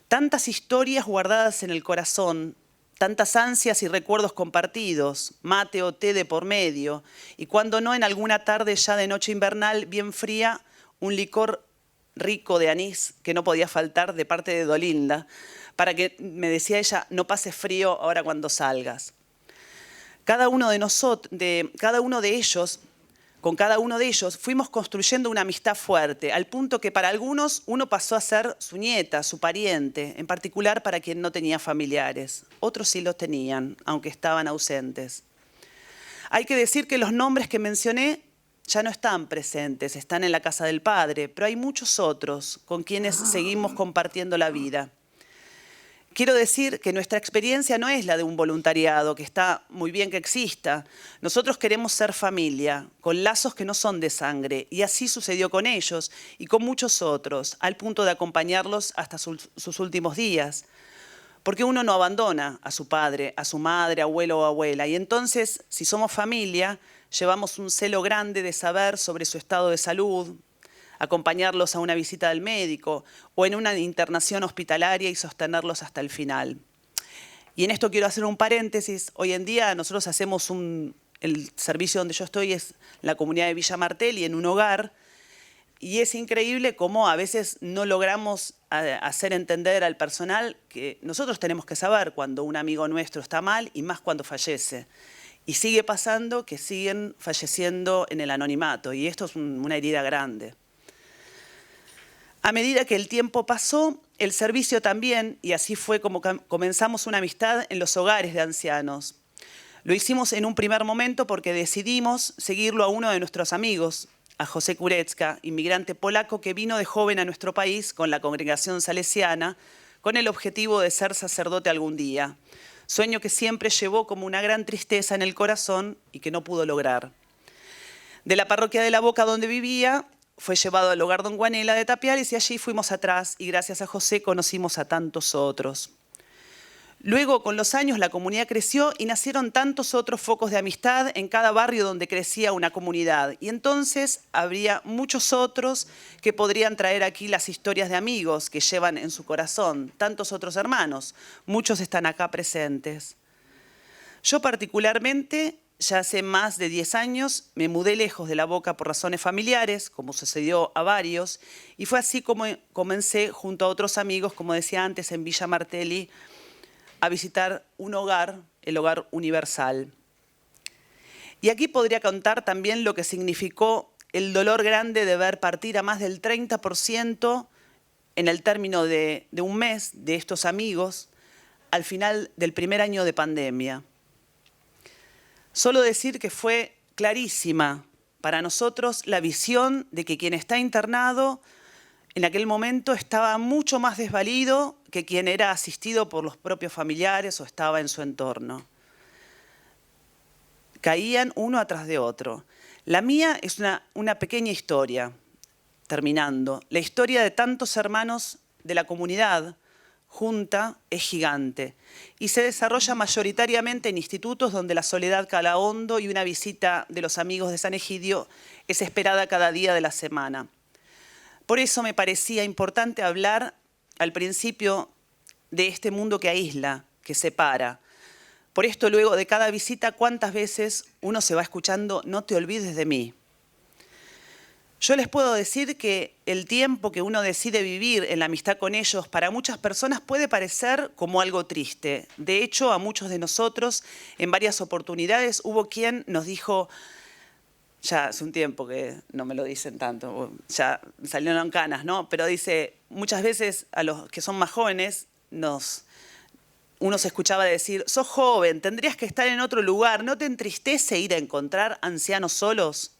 Tantas historias guardadas en el corazón, tantas ansias y recuerdos compartidos, mate o té de por medio, y cuando no, en alguna tarde ya de noche invernal, bien fría, un licor rico de anís que no podía faltar de parte de Dolinda, para que, me decía ella, no pases frío ahora cuando salgas. Con cada uno de ellos fuimos construyendo una amistad fuerte, al punto que para algunos uno pasó a ser su nieta, su pariente, en particular para quien no tenía familiares. Otros sí los tenían, aunque estaban ausentes. Hay que decir que los nombres que mencioné ya no están presentes, están en la casa del Padre, pero hay muchos otros con quienes seguimos compartiendo la vida. Quiero decir que nuestra experiencia no es la de un voluntariado, que está muy bien que exista. Nosotros queremos ser familia, con lazos que no son de sangre, y así sucedió con ellos y con muchos otros, al punto de acompañarlos hasta sus últimos días. Porque uno no abandona a su padre, a su madre, abuelo o abuela, y entonces, si somos familia, llevamos un celo grande de saber sobre su estado de salud, acompañarlos a una visita del médico o en una internación hospitalaria y sostenerlos hasta el final. Y en esto quiero hacer un paréntesis. Hoy en día nosotros hacemos el servicio donde yo estoy es la comunidad de Villa Martelli, en un hogar, y es increíble cómo a veces no logramos hacer entender al personal que nosotros tenemos que saber cuando un amigo nuestro está mal y más cuando fallece. Y sigue pasando que siguen falleciendo en el anonimato, y esto es una herida grande. A medida que el tiempo pasó, el servicio también, y así fue como comenzamos una amistad en los hogares de ancianos. Lo hicimos en un primer momento porque decidimos seguirlo a uno de nuestros amigos, a José Kurecka, inmigrante polaco que vino de joven a nuestro país con la congregación salesiana, con el objetivo de ser sacerdote algún día. Sueño que siempre llevó como una gran tristeza en el corazón y que no pudo lograr. De la parroquia de La Boca, donde vivía, fue llevado al hogar Don Guanela de Tapiales y allí fuimos atrás y gracias a José conocimos a tantos otros. Luego, con los años, la comunidad creció y nacieron tantos otros focos de amistad en cada barrio donde crecía una comunidad. Y entonces habría muchos otros que podrían traer aquí las historias de amigos que llevan en su corazón, tantos otros hermanos. Muchos están acá presentes. Yo particularmente, ya hace más de 10 años, me mudé lejos de La Boca por razones familiares, como sucedió a varios, y fue así como comencé, junto a otros amigos, como decía antes, en Villa Martelli, a visitar un hogar, el Hogar Universal. Y aquí podría contar también lo que significó el dolor grande de ver partir a más del 30% en el término de un mes de estos amigos al final del primer año de pandemia. Solo decir que fue clarísima para nosotros la visión de que quien está internado en aquel momento estaba mucho más desvalido que quien era asistido por los propios familiares o estaba en su entorno. Caían uno atrás de otro. La mía es una pequeña historia, terminando. La historia de tantos hermanos de la comunidad junta es gigante y se desarrolla mayoritariamente en institutos donde la soledad cala hondo y una visita de los amigos de San Egidio es esperada cada día de la semana. Por eso me parecía importante hablar al principio de este mundo que aísla, que separa. Por esto, luego de cada visita, ¿cuántas veces uno se va escuchando "no te olvides de mí"? Yo les puedo decir que el tiempo que uno decide vivir en la amistad con ellos para muchas personas puede parecer como algo triste. De hecho, a muchos de nosotros en varias oportunidades hubo quien nos dijo, ya hace un tiempo que no me lo dicen tanto, ya salieron canas, ¿no? Pero dice, muchas veces a los que son más jóvenes uno se escuchaba decir, sos joven, tendrías que estar en otro lugar, ¿no te entristece ir a encontrar ancianos solos?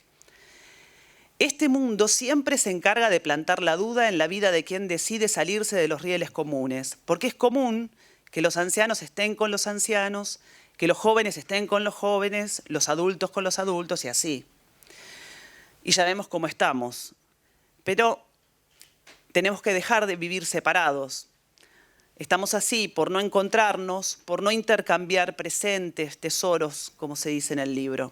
Este mundo siempre se encarga de plantar la duda en la vida de quien decide salirse de los rieles comunes, porque es común que los ancianos estén con los ancianos, que los jóvenes estén con los jóvenes, los adultos con los adultos y así. Y ya vemos cómo estamos. Pero tenemos que dejar de vivir separados. Estamos así por no encontrarnos, por no intercambiar presentes, tesoros, como se dice en el libro.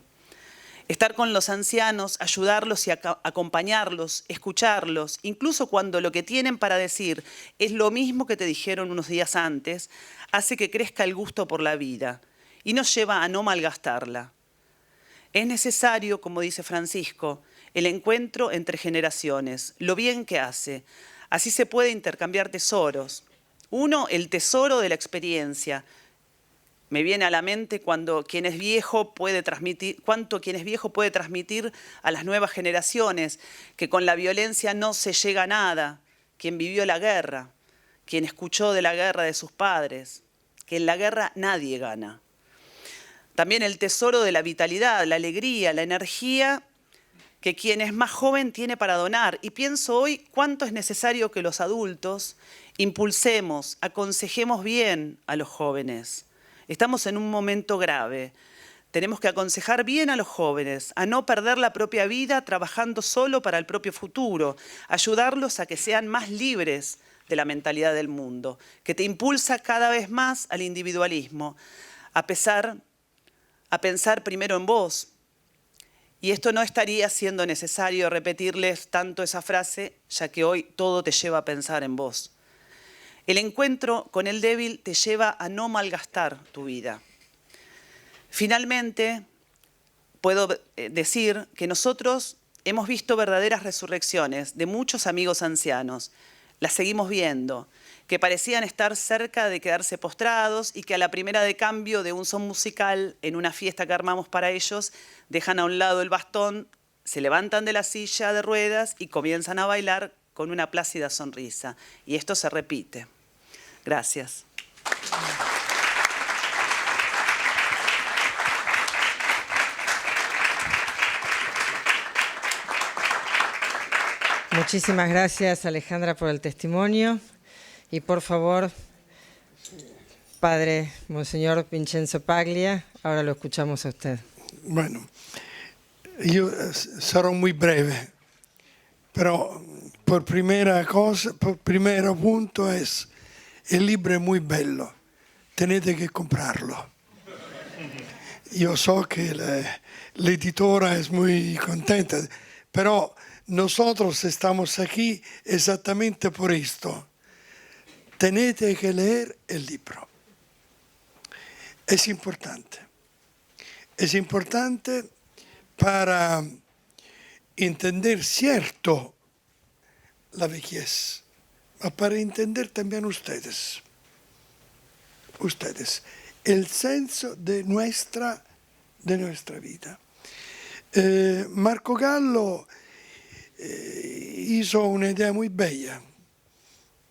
Estar con los ancianos, ayudarlos y acompañarlos, escucharlos, incluso cuando lo que tienen para decir es lo mismo que te dijeron unos días antes, hace que crezca el gusto por la vida y nos lleva a no malgastarla. Es necesario, como dice Francisco, el encuentro entre generaciones, lo bien que hace. Así se puede intercambiar tesoros. Uno, el tesoro de la experiencia. Me viene a la mente cuánto quien es viejo puede transmitir a las nuevas generaciones, que con la violencia no se llega a nada, quien vivió la guerra, quien escuchó de la guerra de sus padres, que en la guerra nadie gana. También el tesoro de la vitalidad, la alegría, la energía que quien es más joven tiene para donar. Y pienso hoy cuánto es necesario que los adultos impulsemos, aconsejemos bien a los jóvenes. Estamos en un momento grave. Tenemos que aconsejar bien a los jóvenes, a no perder la propia vida trabajando solo para el propio futuro, ayudarlos a que sean más libres de la mentalidad del mundo, que te impulsa cada vez más al individualismo, a pensar primero en vos. Y esto no estaría siendo necesario repetirles tanto esa frase, ya que hoy todo te lleva a pensar en vos. El encuentro con el débil te lleva a no malgastar tu vida. Finalmente, puedo decir que nosotros hemos visto verdaderas resurrecciones de muchos amigos ancianos. Las seguimos viendo, que parecían estar cerca de quedarse postrados y que a la primera de cambio de un son musical en una fiesta que armamos para ellos, dejan a un lado el bastón, se levantan de la silla de ruedas y comienzan a bailar con una plácida sonrisa. Y esto se repite. Gracias. Muchísimas gracias, Alejandra, por el testimonio. Y por favor, Padre Monseñor Vincenzo Paglia, ahora lo escuchamos a usted. Bueno, io sarò muy breve, però por primero punto es, el libro es muy bello, tenete que comprarlo. Io so que la editora es muy contenta, pero nosotros estamos aquí exactamente por esto. Tenete que leer el libro. Es importante. Es importante para entender cierto la vejez, ma para entender también ustedes, el senso de nuestra vida. Marco Gallo hizo una idea muy bella.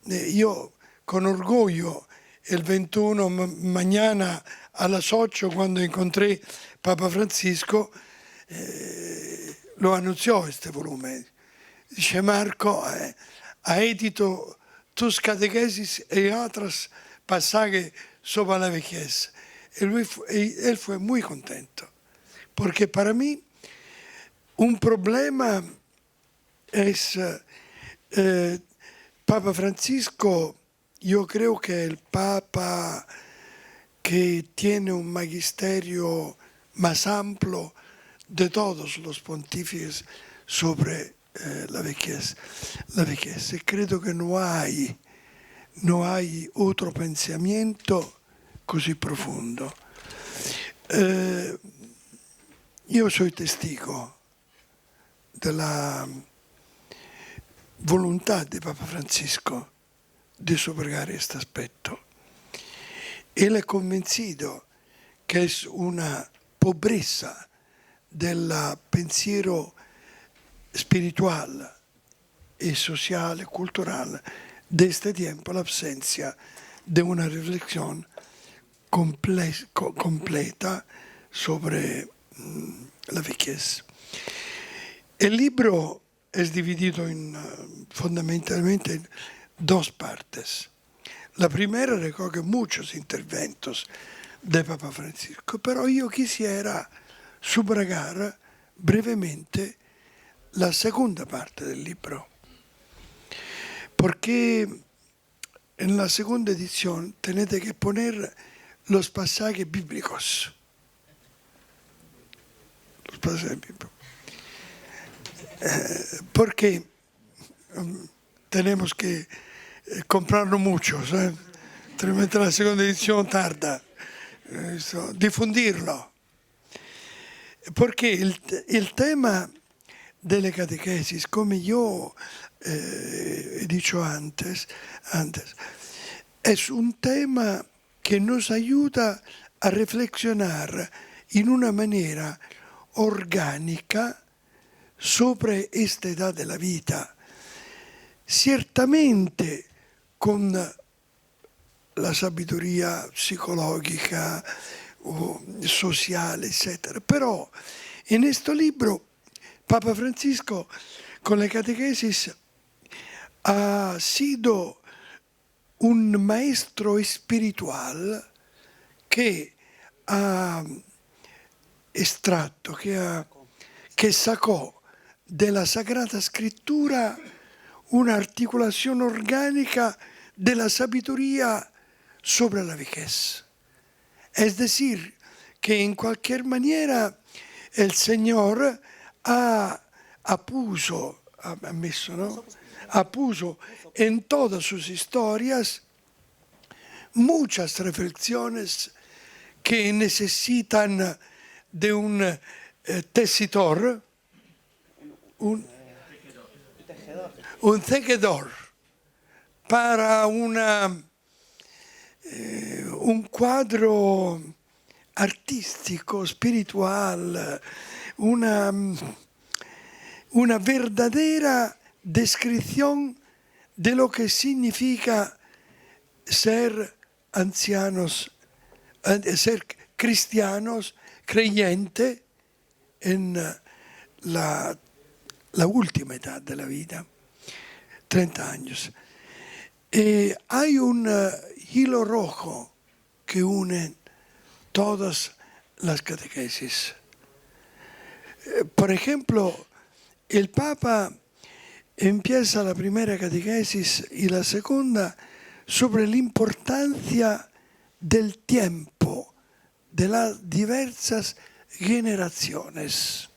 Io con orgoglio el 21 mañana a las 8 cuando encontré Papa Francisco lo anunció este volumen. Dice Marco ha edito tus catequesis y otros pasajes sobre la vejez. Él fue muy contento porque para mí un problema es Papa Francisco. Yo creo que el Papa que tiene un magisterio más amplio de todos los pontífices sobre la vejez. Y creo que no hay otro pensamiento così profondo. Io soy testigo della volontà di Papa Francisco de sufragar este aspecto. Él es convencido que es una pobreza del pensiero spiritual y social y cultural de este tiempo la ausencia de una reflexión completa sobre la vejez. El libro es dividido fundamentalmente en dos partes. La primera recoge muchos interventos de Papa Francisco, pero yo quisiera subrayar brevemente la segunda parte del libro, porque en la segunda edición tenete que poner los pasajes bíblicos. porque tenemos que comprarlo muchos, altrimenti la seconda edizione tarda, difundirlo. Porque el tema de la catequesis, como yo he dicho antes, es un tema que nos ayuda a reflexionar en una manera orgánica sobre esta edad de la vida. Ciertamente con la sabiduría psicológica o social, etc. Pero en este libro, Papa Francisco, con la catequesis, ha sido un maestro espiritual que ha estratto, che sacò della Sagrada Escritura un'articolazione organica della sabiduría sobre la vejez. Es decir, que en cualquier manera el Señor ha puso en todas sus historias muchas reflexiones que necesitan de un tejedor, un tejedor para un cuadro artístico, espiritual, una verdadera descripción de lo que significa ser ancianos, ser cristianos, creyentes en la última edad de la vida, 30 años. Hay un hilo rojo que une todas las catequesis. Por ejemplo, el Papa empieza la primera catequesis y la segunda sobre la importancia del tiempo, de las diversas generaciones.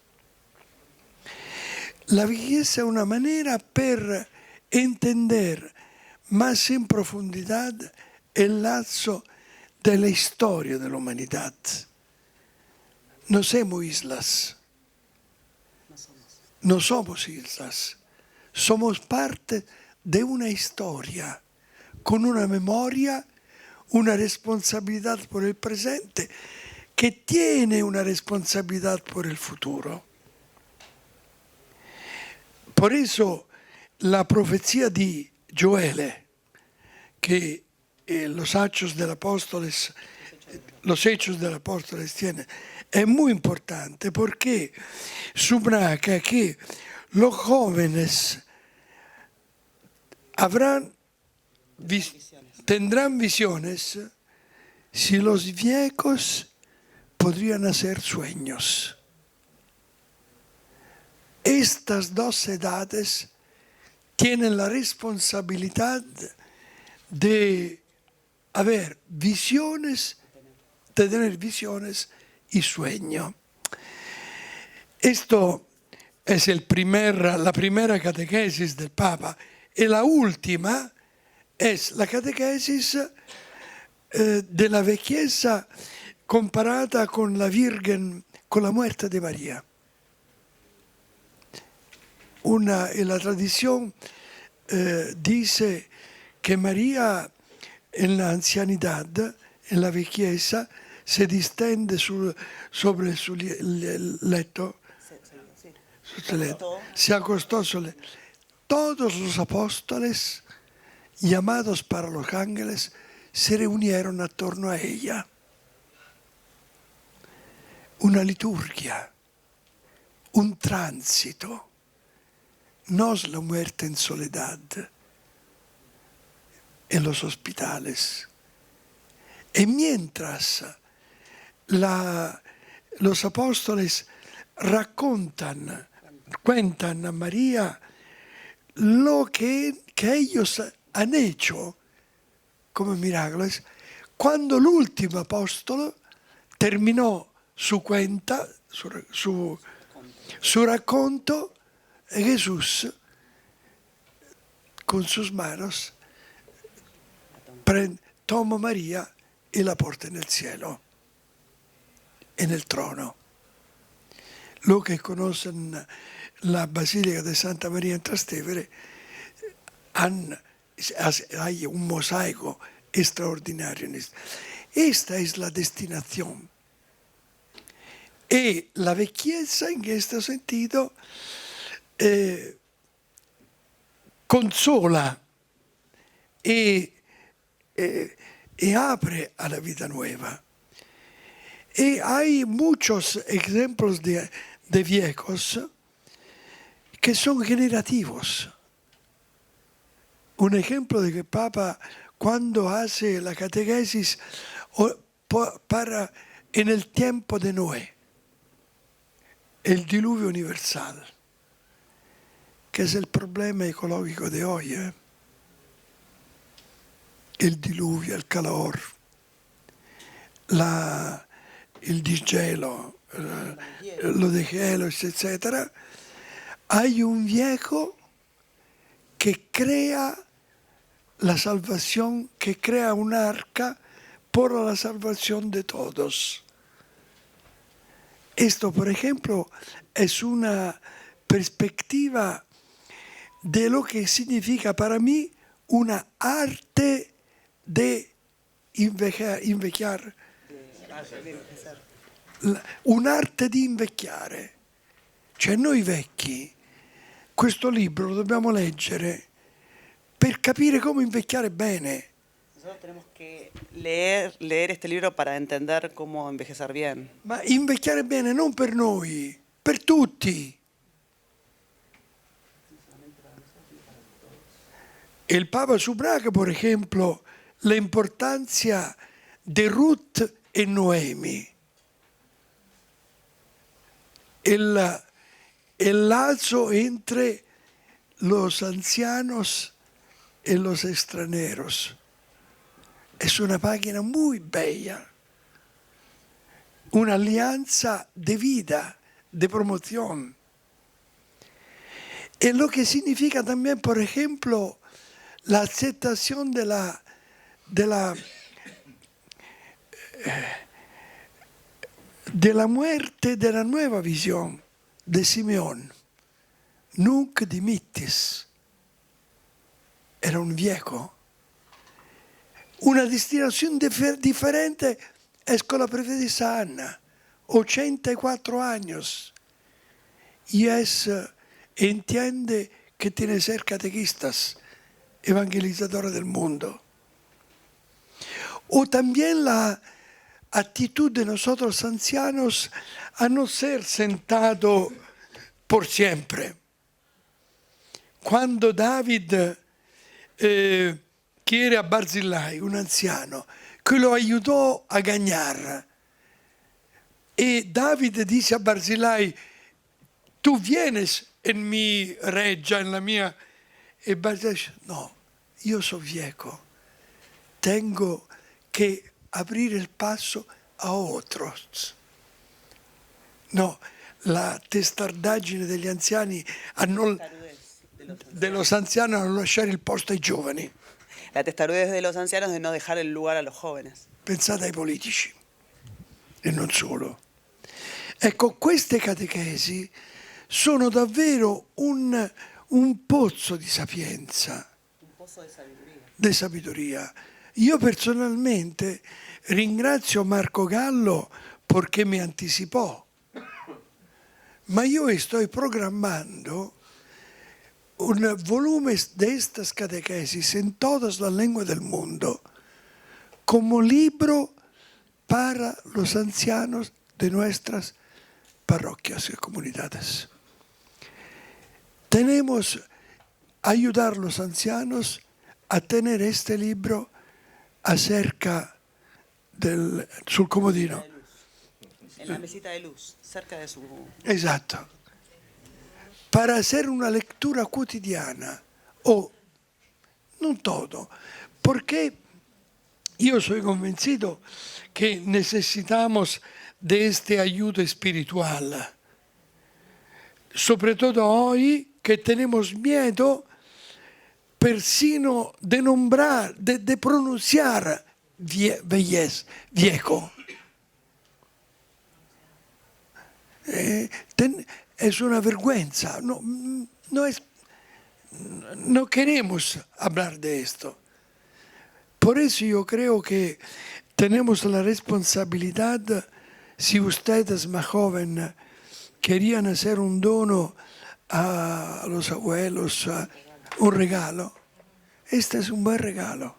La vejez è una manera per entender más en profundidad el lazo de la historia de la humanidad. No somos islas. No somos islas. Somos parte de una historia, con una memoria, una responsabilidad por el presente, que tiene una responsabilidad por el futuro. Por eso la profecía di Joele, que los Hechos del Apóstoles tienen, es muy importante porque subraya que los jóvenes tendrán visiones si los viejos podrían hacer sueños. Estas dos edades tienen la responsabilidad de tener visiones y sueño. Esto es la primera catequesis del Papa, y la última es la catequesis de la vejez comparada con la Virgen, con la muerte de María. La tradición dice que María en la ancianidad, en la vejez, se distende sobre su lecho, se acostó sobre. Todos los apóstoles, llamados para los ángeles, se reunieron a torno a ella. Una liturgia, un tránsito, no es la muerte en soledad en los hospitales. Y mientras los apóstoles cuentan a María lo que ellos han hecho como milagros, cuando el último apóstol terminó su cuenta, su racconto, Jesús con sus manos toma María y la porta en el cielo, en el trono. Los que conocen la Basílica de Santa María en Trastevere, hay un mosaico extraordinario en esto. Esta es la destinación. Y la vecchiezza, en este sentido, consola y abre a la vida nueva. Y hay muchos ejemplos de viejos que son generativos. Un ejemplo de que Papa, cuando hace la catequesis para en el tiempo de Noé, el diluvio universal, que es el problema ecológico de hoy. El diluvio, el calor, el disgelo, lo de gelos, etc. Hay un viejo que crea la salvación, que crea un arca por la salvación de todos. Esto, por ejemplo, es una perspectiva de lo que significa para mí una arte de invecchiare. Un'arte di invecchiare. Cioè noi vecchi, questo libro lo dobbiamo leggere per capire come invecchiare bene. Nosotros tenemos que leer este libro para entender cómo envejecer bien. Ma invecchiare bene non per noi, per tutti. El Papa subraca, por ejemplo, la importancia de Ruth y Noemi. El lazo entre los ancianos y los extranjeros. Es una página muy bella. Una alianza de vida, de promoción. Es lo que significa también, por ejemplo, la aceptación de la muerte de la nueva visión de Simeón. Nunc dimittis. Era un viejo. Una destinación diferente es con la profetisa Ana, 84 años. Y entiende que tiene que ser catequistas, evangelizadora del mundo. O también la actitud de nosotros ancianos a no ser sentado por siempre. Cuando David quiere a Barzillai, un anciano, que lo ayudó a ganar, y David dice a Barzillai, tú vienes en mi reggia, en la mía, y Barzillai dice, no, yo soy viejo, tengo que abrir el paso a otros. No, la testardaggine degli anziani de los ancianos a non lasciare il posto ai giovani. La testarudez de los ancianos de no dejar el lugar a los jóvenes. Pensate ai politici, e non solo. Ecco, queste catechesi sono davvero un pozzo di sapienza, Un pozo de sabiduría. di sabiduria. Io personalmente ringrazio Marco Gallo perché mi anticipò, ma io sto programmando un volume de estas catequesis en todas las lenguas del mundo como libro para los ancianos de nuestras parroquias y comunidades. Tenemos ayudar a los ancianos a tener este libro acerca sul comodino. En la mesita de luz, cerca de su... Esatto. Para hacer una lectura quotidiana, o non todo, porque yo soy convencido que necesitamos de este ayuda espiritual. Sobre todo hoy que tenemos miedo persino de nombrar, de pronunciar vejez, viejo. Es una vergüenza. No queremos hablar de esto. Por eso yo creo que tenemos la responsabilidad, si ustedes más jóvenes querían hacer un dono a los abuelos, un regalo, este es un buen regalo,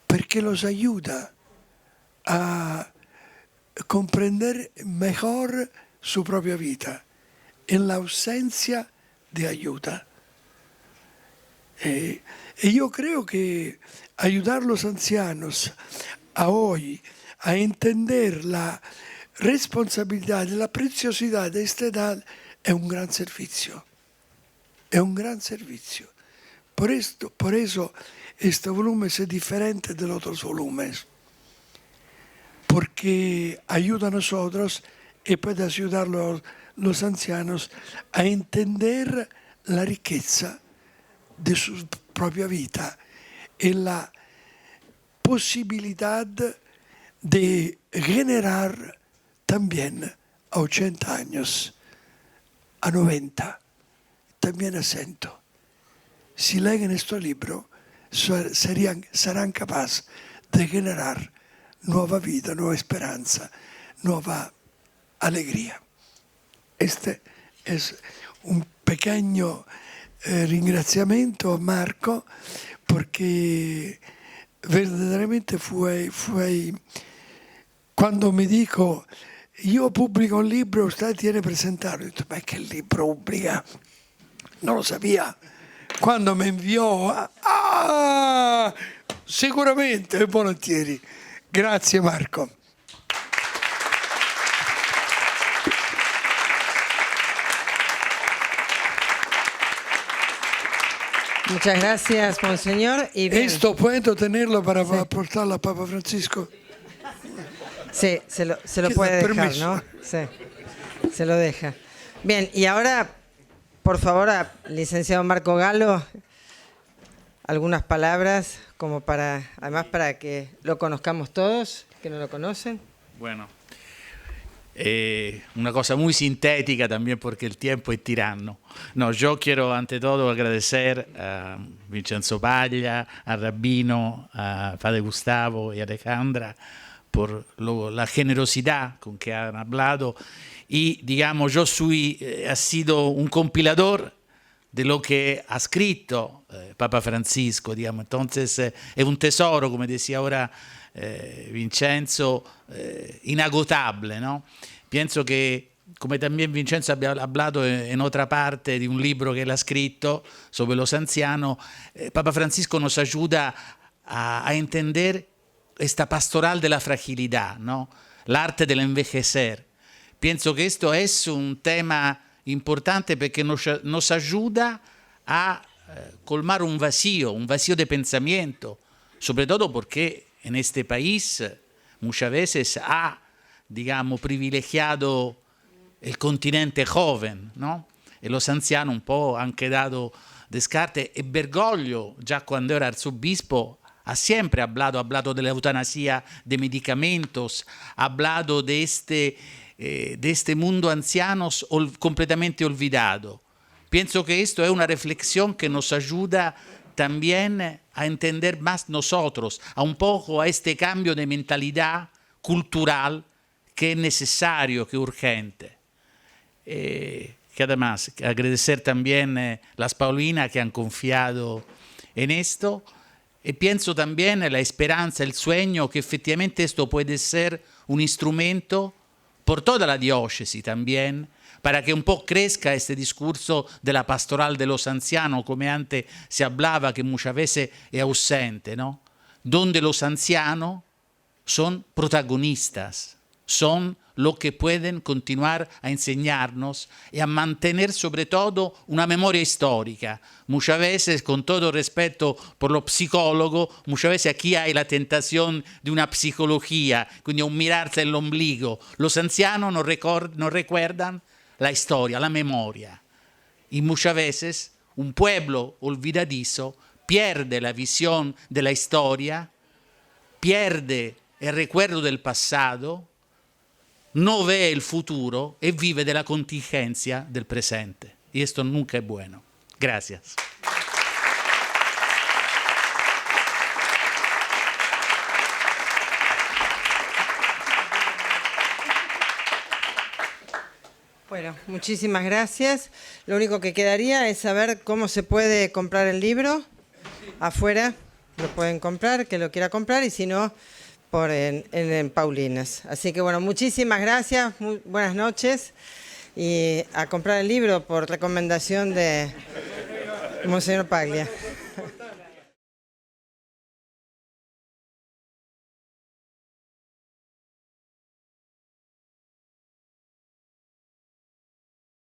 porque los ayuda a comprender mejor su propia vida en la ausencia de ayuda. Y yo creo que ayudar a los ancianos a hoy a entender la responsabilidad y la preciosidad de esta edad es un gran servicio. Es un gran servicio. Por eso este volumen es diferente de los otros volúmenes. Porque ayuda a nosotros y puede ayudar a los ancianos a entender la riqueza de su propia vida y la posibilidad de generar también a 80 años, a 90, también a 100. Si leen este libro, serán capaces de generar nueva vida, nueva esperanza, nueva alegría. Este es un pequeño ringraziamento a Marco, porque verdaderamente fue cuando me dijo, yo publico un libro, usted tiene que presentarlo. Yo dije, ma che libro pubblica? Non lo sabía. Quando mi inviò, sicuramente, volentieri. Grazie Marco. Muchas gracias, Monseñor. Y bien. ¿Esto puedo tenerlo para aportarlo a Papa Francisco? Sí, se lo puede dejar, permiso. ¿no? Sí, se lo deja. Bien, y ahora, por favor, licenciado Marco Gallo, algunas palabras como además para que lo conozcamos todos, que no lo conocen. Bueno, una cosa muy sintética también porque el tiempo es tirano. No, yo quiero ante todo agradecer a Vincenzo Paglia, a Rabino, a Padre Gustavo y a Alejandra por la generosidad con que han hablado. Y digamos, yo he sido un compilador de lo que ha escrito Papa Francisco, digamos. Entonces es un tesoro, como decía ahora Vincenzo, inagotable, ¿no? Pienso que, como también Vincenzo había hablado en otra parte de un libro que él ha escrito sobre los ancianos, Papa Francisco nos ayuda a entender esta pastoral de la fragilidad, ¿no? El arte del envejecer. Pienso que esto es un tema importante porque nos ayuda a colmar un vacío de pensamiento, sobre todo porque en este país muchas veces ha, digamos, privilegiado el continente joven, ¿no? Y los ancianos un po' han quedado descarte. Y Bergoglio, ya cuando era arzobispo, ha siempre hablado de la eutanasia de medicamentos, ha hablado de este mundo ancianos completamente olvidado. Pienso que esto es una reflexión que nos ayuda también a entender más nosotros, a un poco a este cambio de mentalidad cultural que es necesario, que es urgente. Que además, agradecer también las Paulinas que han confiado en esto. Y pienso también en la esperanza, el sueño, que efectivamente esto puede ser un instrumento por toda la diócesis también, para que un poco crezca este discurso de la pastoral de los ancianos, como antes se hablaba, que muchas veces es ausente, ¿no? Donde los ancianos son protagonistas, son lo que pueden continuar a enseñarnos y a mantener sobre todo una memoria histórica. Muchas veces, con todo respeto por lo psicólogo, muchas veces aquí hay la tentación de una psicología, quindi un mirarse el ombligo. Los ancianos no recuerdan la historia, la memoria. Y muchas veces un pueblo olvidadizo pierde la visión de la historia, pierde el recuerdo del pasado, no ve el futuro y vive de la contingencia del presente. Y esto nunca es bueno. Gracias. Bueno, muchísimas gracias. Lo único que quedaría es saber cómo se puede comprar el libro. Afuera lo pueden comprar, que lo quiera comprar, y si no, en Paulinas. Así que bueno, muchísimas gracias, muy buenas noches, y a comprar el libro por recomendación de Monseñor Paglia.